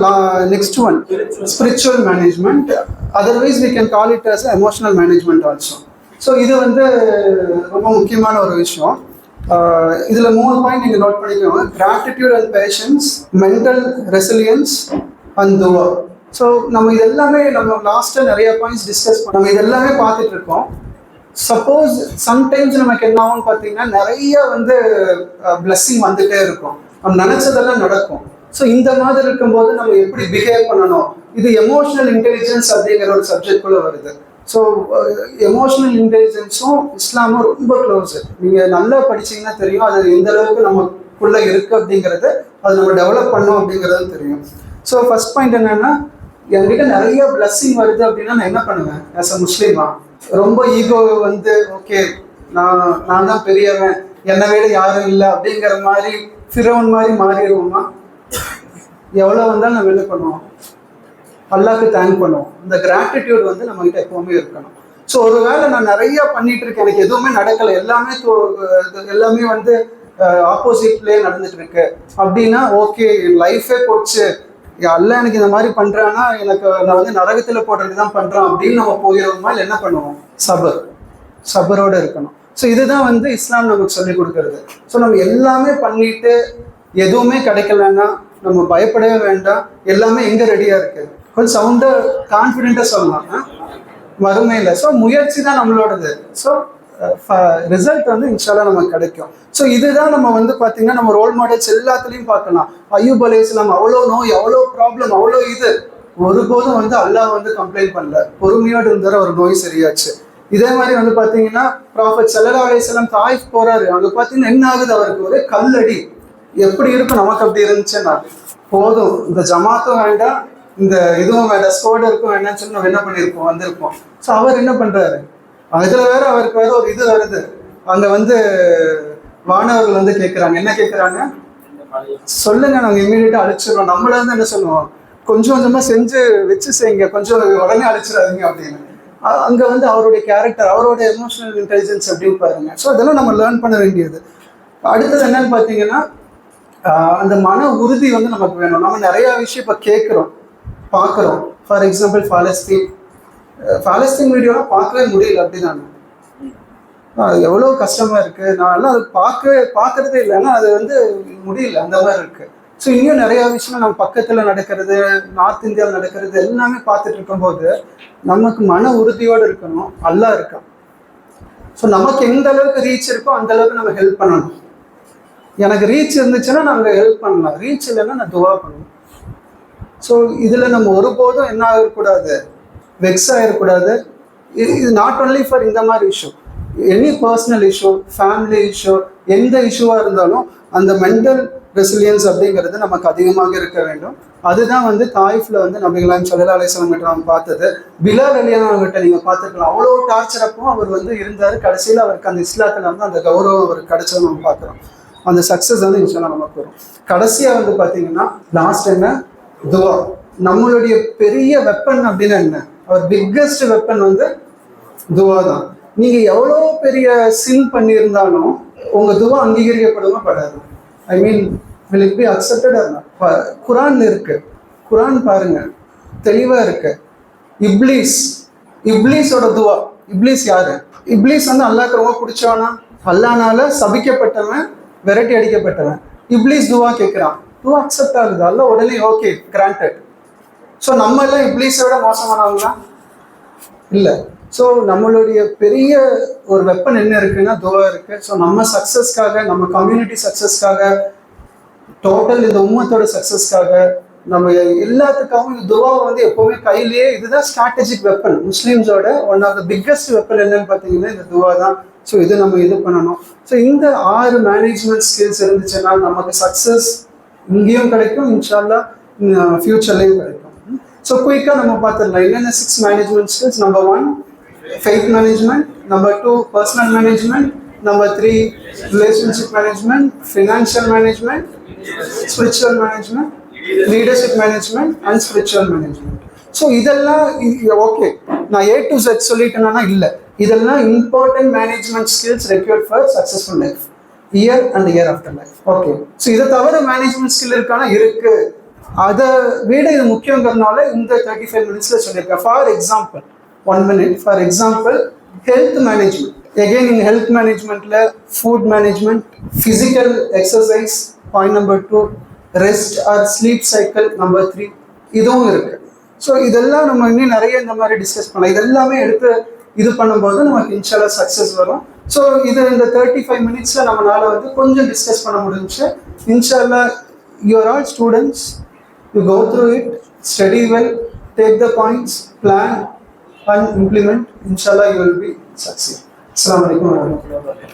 next one spiritual management, otherwise we can call it as emotional management also. So இது வந்து ரொம்ப முக்கியமான ஒரு விஷயம். இதில் 3 பாயிண்ட் நீங்கள் நோட் பண்ணிக்கோங்க. Gratitude and patience, mental resilience and துவா. ஸோ நம்ம இது எல்லாமே நம்ம லாஸ்ட்டாக நிறைய பாயிண்ட்ஸ் டிஸ்கஸ் பண்ணோம். நம்ம இது எல்லாமே பார்த்துட்டு இருக்கோம். சப்போஸ் சம்டைம்ஸ் நமக்கு என்ன ஆகும்னு பார்த்தீங்கன்னா நிறைய வந்து பிளெஸ்ஸிங் வந்துகிட்டே இருக்கும், நம்ம நினச்சதெல்லாம் நடக்கும். ஸோ இந்த மாதிரி இருக்கும்போது நம்ம எப்படி பிஹேவ் பண்ணணும், இது எமோஷனல் இன்டெலிஜென்ஸ் அப்படிங்கிற ஒரு சப்ஜெக்ட்குள்ளே வருது. ஸோ எமோஷனல் இன்டெலிஜென்ஸும் இஸ்லாமும் ரொம்ப க்ளோஸு. நீங்கள் நல்லா படிச்சீங்கன்னா தெரியும் அது எந்த அளவுக்கு நமக்குள்ளே இருக்குது அப்படிங்கிறது, அது நம்ம டெவலப் பண்ணோம் அப்படிங்கிறது தெரியும். ஸோ ஃபர்ஸ்ட் பாயிண்ட் என்னென்னா, என்கிட்ட நிறைய பிளஸ்ஸிங் வருது அப்படின்னா நான் என்ன பண்ணுவேன் ஆஸ் அ முஸ்லீமா? ரொம்ப ஈகோ வந்து ஓகே நான் தான் பெரியவன், என்னை விட யாரும் இல்லை அப்படிங்கிற மாதிரி ஃபிரௌன் மாதிரி மாறிடுவோமா? எவ்வளோ வந்தாலும் நம்ம என்ன பண்ணுவோம்? அல்லாஹ்க்கு தேங்க் பண்ணுவோம். இந்த கிராட்டிடியூட் வந்து நம்மகிட்ட எப்பவுமே இருக்கணும். ஸோ ஒரு வேளை நான் நிறைய பண்ணிட்டு இருக்கேன், எனக்கு எதுவுமே நடக்கலை, எல்லாமே வந்து ஆப்போசிட்லேயே நடந்துட்டு இருக்கு அப்படின்னா ஓகே என் லைஃபே போச்சு, அல்லாஹ் எனக்கு இந்த மாதிரி பண்றான்னா நான் வந்து நரகத்தில் போடுறது தான் பண்றான் அப்படின்னு நம்ம போகிறோமா? இல்லை என்ன பண்ணுவோம்? சபரோட இருக்கணும். ஸோ இதுதான் வந்து இஸ்லாம் நமக்கு சொல்லி கொடுக்கறது. ஸோ நம்ம எல்லாமே பண்ணிட்டு எதுவுமே கிடைக்கலன்னா நம்ம பயப்படவே வேண்டாம். எல்லாமே எங்க ரெடியா இருக்கு, கொஞ்சம் சவுண்டா கான்ஃபிடென்ட்டா சொல்லலாம் மறுமையில். ஸோ முயற்சி தான் நம்மளோடது. ஸோ ரிசல்ட் வந்து இன்ஷால்லா நமக்கு கிடைக்கும். ஸோ இதுதான் நம்ம வந்து பார்த்தீங்கன்னா நம்ம ரோல் மாடல்ஸ் எல்லாத்துலேயும் பார்க்கலாம். அய்யூப் அலைஹிஸ்ஸலாம் அவ்வளோ நோய், அவ்வளோ ப்ராப்ளம், அவ்வளோ இது, ஒருபோதும் வந்து அல்லாஹ் வந்து கம்ப்ளைண்ட் பண்ணல, பொறுமையோடு இருந்தார், ஒரு நோய் சரியாச்சு. இதே மாதிரி வந்து பார்த்தீங்கன்னா ப்ராஃபட் ஸல்லல்லாஹு அலைஹி வஸல்லம் தாயிஃப் போறாரு, அங்கே பார்த்தீங்கன்னா என்ன ஆகுது, அவருக்கு ஒரே கல்லடி. எப்படி இருக்கும் நமக்கு? அப்படி இருந்துச்சுன்னா போதும், இந்த ஜமாத்தும் வேண்டாம், இந்த இதுவும் வேண்டாம், ஸ்கோடு இருக்கும் வேண்டாம்னு சொல்லி நம்ம என்ன பண்ணியிருப்போம், வந்திருப்போம். ஸோ அவர் என்ன பண்றாரு, அதில் வேற அவருக்கு வேற ஒரு இது வருது. அங்கே வந்து வானவர்கள் வந்து கேட்குறாங்க, என்ன கேட்குறாங்க? சொல்லுங்க, நாங்கள் இம்மீடியட்டாக அழிச்சிடுறோம். நம்மள வந்து என்ன சொல்லுவோம், கொஞ்சம் கொஞ்சமாக செஞ்சு வச்சு செய்யுங்க, கொஞ்சம் உடனே அழிச்சிடாதீங்க அப்படின்னு. அங்கே வந்து அவருடைய கேரக்டர், அவருடைய எமோஷனல் இன்டெலிஜென்ஸ் அப்படின்னு பாருங்க. ஸோ இதெல்லாம் நம்ம லேர்ன் பண்ண வேண்டியது. அடுத்தது என்னன்னு பார்த்தீங்கன்னா அந்த மன உறுதி வந்து நமக்கு வேணும். நம்ம நிறையா விஷயம் இப்போ கேட்குறோம், பார்க்குறோம். ஃபார் எக்ஸாம்பிள் பாலஸ்தீன் வீடியோலாம் பார்க்கவே முடியல அப்படிதானே, எவ்வளோ கஷ்டமாக இருக்குது. நான் எல்லாம் அது பார்க்கறதே இல்லை, ஆனால் அது வந்து முடியல, அந்த மாதிரி இருக்குது. ஸோ இன்னும் நிறையா விஷயம் நம்ம பக்கத்தில் நடக்கிறது, நார்த் இந்தியாவில் நடக்கிறது எல்லாமே பார்த்துட்டு இருக்கும்போது நமக்கு மன உறுதியோடு இருக்கணும். அல்லாஹ் இருக்கான். ஸோ நமக்கு எந்த அளவுக்கு ரீச் இருக்கோ அந்த அளவுக்கு நம்ம ஹெல்ப் பண்ணணும். எனக்கு ரீச் இருந்துச்சுன்னா நாங்கள் ஹெல்ப் பண்ணலாம், ரீச் இல்லைன்னா நான் துவா பண்ணுவேன். ஸோ இதில் நம்ம ஒருபோதும் என்ன ஆகக்கூடாது, வெக்ஸ் ஆகிடக்கூடாது. இது நாட் ஒன்லி ஃபார் இந்த மாதிரி issue, any personal issue, family issue, எந்த இஷ்யூவாக இருந்தாலும் அந்த மென்டல் ரெசிலியன்ஸ் அப்படிங்கிறது நமக்கு அதிகமாக இருக்க வேண்டும். அதுதான் வந்து தாயிஃப்ல வந்து நபிகளாம் ஸல்லல்லாஹு அலைஹி வஸல்லம் கிட்ட நம்ம பார்த்தது. பிலால் ரலியல்லாஹு கிட்ட நீங்கள் பார்த்துருக்கலாம், அவ்வளோ டார்ச்சர் அப்பவும் அவர் வந்து இருந்தார். கடைசியில் அவருக்கு அந்த இஸ்லாத்தில் வந்து அந்த கௌரவம் அவருக்கு கிடைச்சதை நம்ம பார்க்குறோம். அந்த சக்ஸஸ் வந்து இன்ஷால்லா நமக்கு வரும். கடைசியாக வந்து பார்த்தீங்கன்னா லாஸ்ட் என்ன, துவா. நம்மளுடைய பெரிய வெப்பன் அப்படின்னு என்ன, அவர் பிக்கஸ்ட் வெப்பன் வந்து துவா தான். நீங்கள் எவ்வளோ பெரிய சின் பண்ணியிருந்தாலும் உங்கள் துவா அங்கீகரிக்கப்படுமா படாது. ஐ மீன் will it be accepted or not? குரான் இருக்கு, குரான் பாருங்க தெளிவாக இருக்கு. இப்லீஸோட துவா. இப்லீஸ் யாரு? இப்லீஸ் வந்து அல்லாஹ்க்கு ரொம்ப பிடிச்சவனா, அல்லாஹ்னால சபிக்கப்பட்டவன், விரட்டி அடிக்கப்பட்டவன். இப்லீஸ் துவா கேட்குறான், துவா அக்செப்ட் ஆகுது, அல்லாஹ் உடனே ஓகே கிராண்டட். ஸோ நம்ம எல்லாம் இப்லீஸை விட மோசமானவங்களா? இல்லை. ஸோ நம்மளுடைய பெரிய ஒரு வெப்பன் என்ன இருக்குன்னா துவா இருக்கு. ஸோ நம்ம சக்ஸஸ்க்காக, நம்ம கம்யூனிட்டி சக்ஸஸ்க்காக, டோட்டல் இந்த உம்மத்தோட சக்ஸஸ்க்காக, நம்ம எல்லாத்துக்காகவும் இந்த துவாவை வந்து எப்போவுமே கையிலேயே, இதுதான் ஸ்ட்ராட்டஜிக் வெப்பன். முஸ்லீம்ஸோட one of the biggest weapon என்னன்னு பார்த்தீங்கன்னா இந்த துவா தான். ஸோ இது நம்ம இது பண்ணணும். ஸோ இந்த 6 மேனேஜ்மெண்ட் ஸ்கில்ஸ் இருந்துச்சுன்னா நமக்கு சக்ஸஸ் இங்கேயும் கிடைக்கும், இன்ஷால்லா ஃபியூச்சர்லேயும் கிடைக்கும். ஸோ குயிக்காக நம்ம பார்த்துடலாம் என்னென்ன 6 management skills. Number 1 faith management, number 2 personal management, Number 3, relationship management, financial management, spiritual management, leadership management and spiritual management. So இதெல்லாம் ஓகே, நான் A to Z சொல்லிட்டேன்னா இல்லை, இதெல்லாம் important management skills required for successful life year and year after life. Okay, so இதை தவிர management skill இருக்கானா இருக்கு, அதை விட இது முக்கியங்கிறதுனால இந்த 35 மினிட்ஸ்ல சொல்லியிருக்கேன். For example 1 minute, for example health management. Again இங்கே ஹெல்த் மேனேஜ்மெண்ட்ல food management, physical exercise point number 2, rest or sleep cycle number 3, இதுவும் இருக்கு. ஸோ இதெல்லாம் நம்ம இன்னும் நிறைய இந்த மாதிரி டிஸ்கஸ் பண்ணலாம். இதெல்லாமே எடுத்து இது பண்ணும்போது நமக்கு இன்ஷால்லா சக்ஸஸ் வரும். ஸோ இது இந்த 35 மினிட்ஸ்ல நம்மளால வந்து கொஞ்சம் டிஸ்கஸ் பண்ண முடிஞ்சு. இன்ஷால்லா you are all students, you go through it, study well, take the points, plan and implement. Inshallah you will be succeed. Assalamu alaikum warahmatullahi wabarakatuh.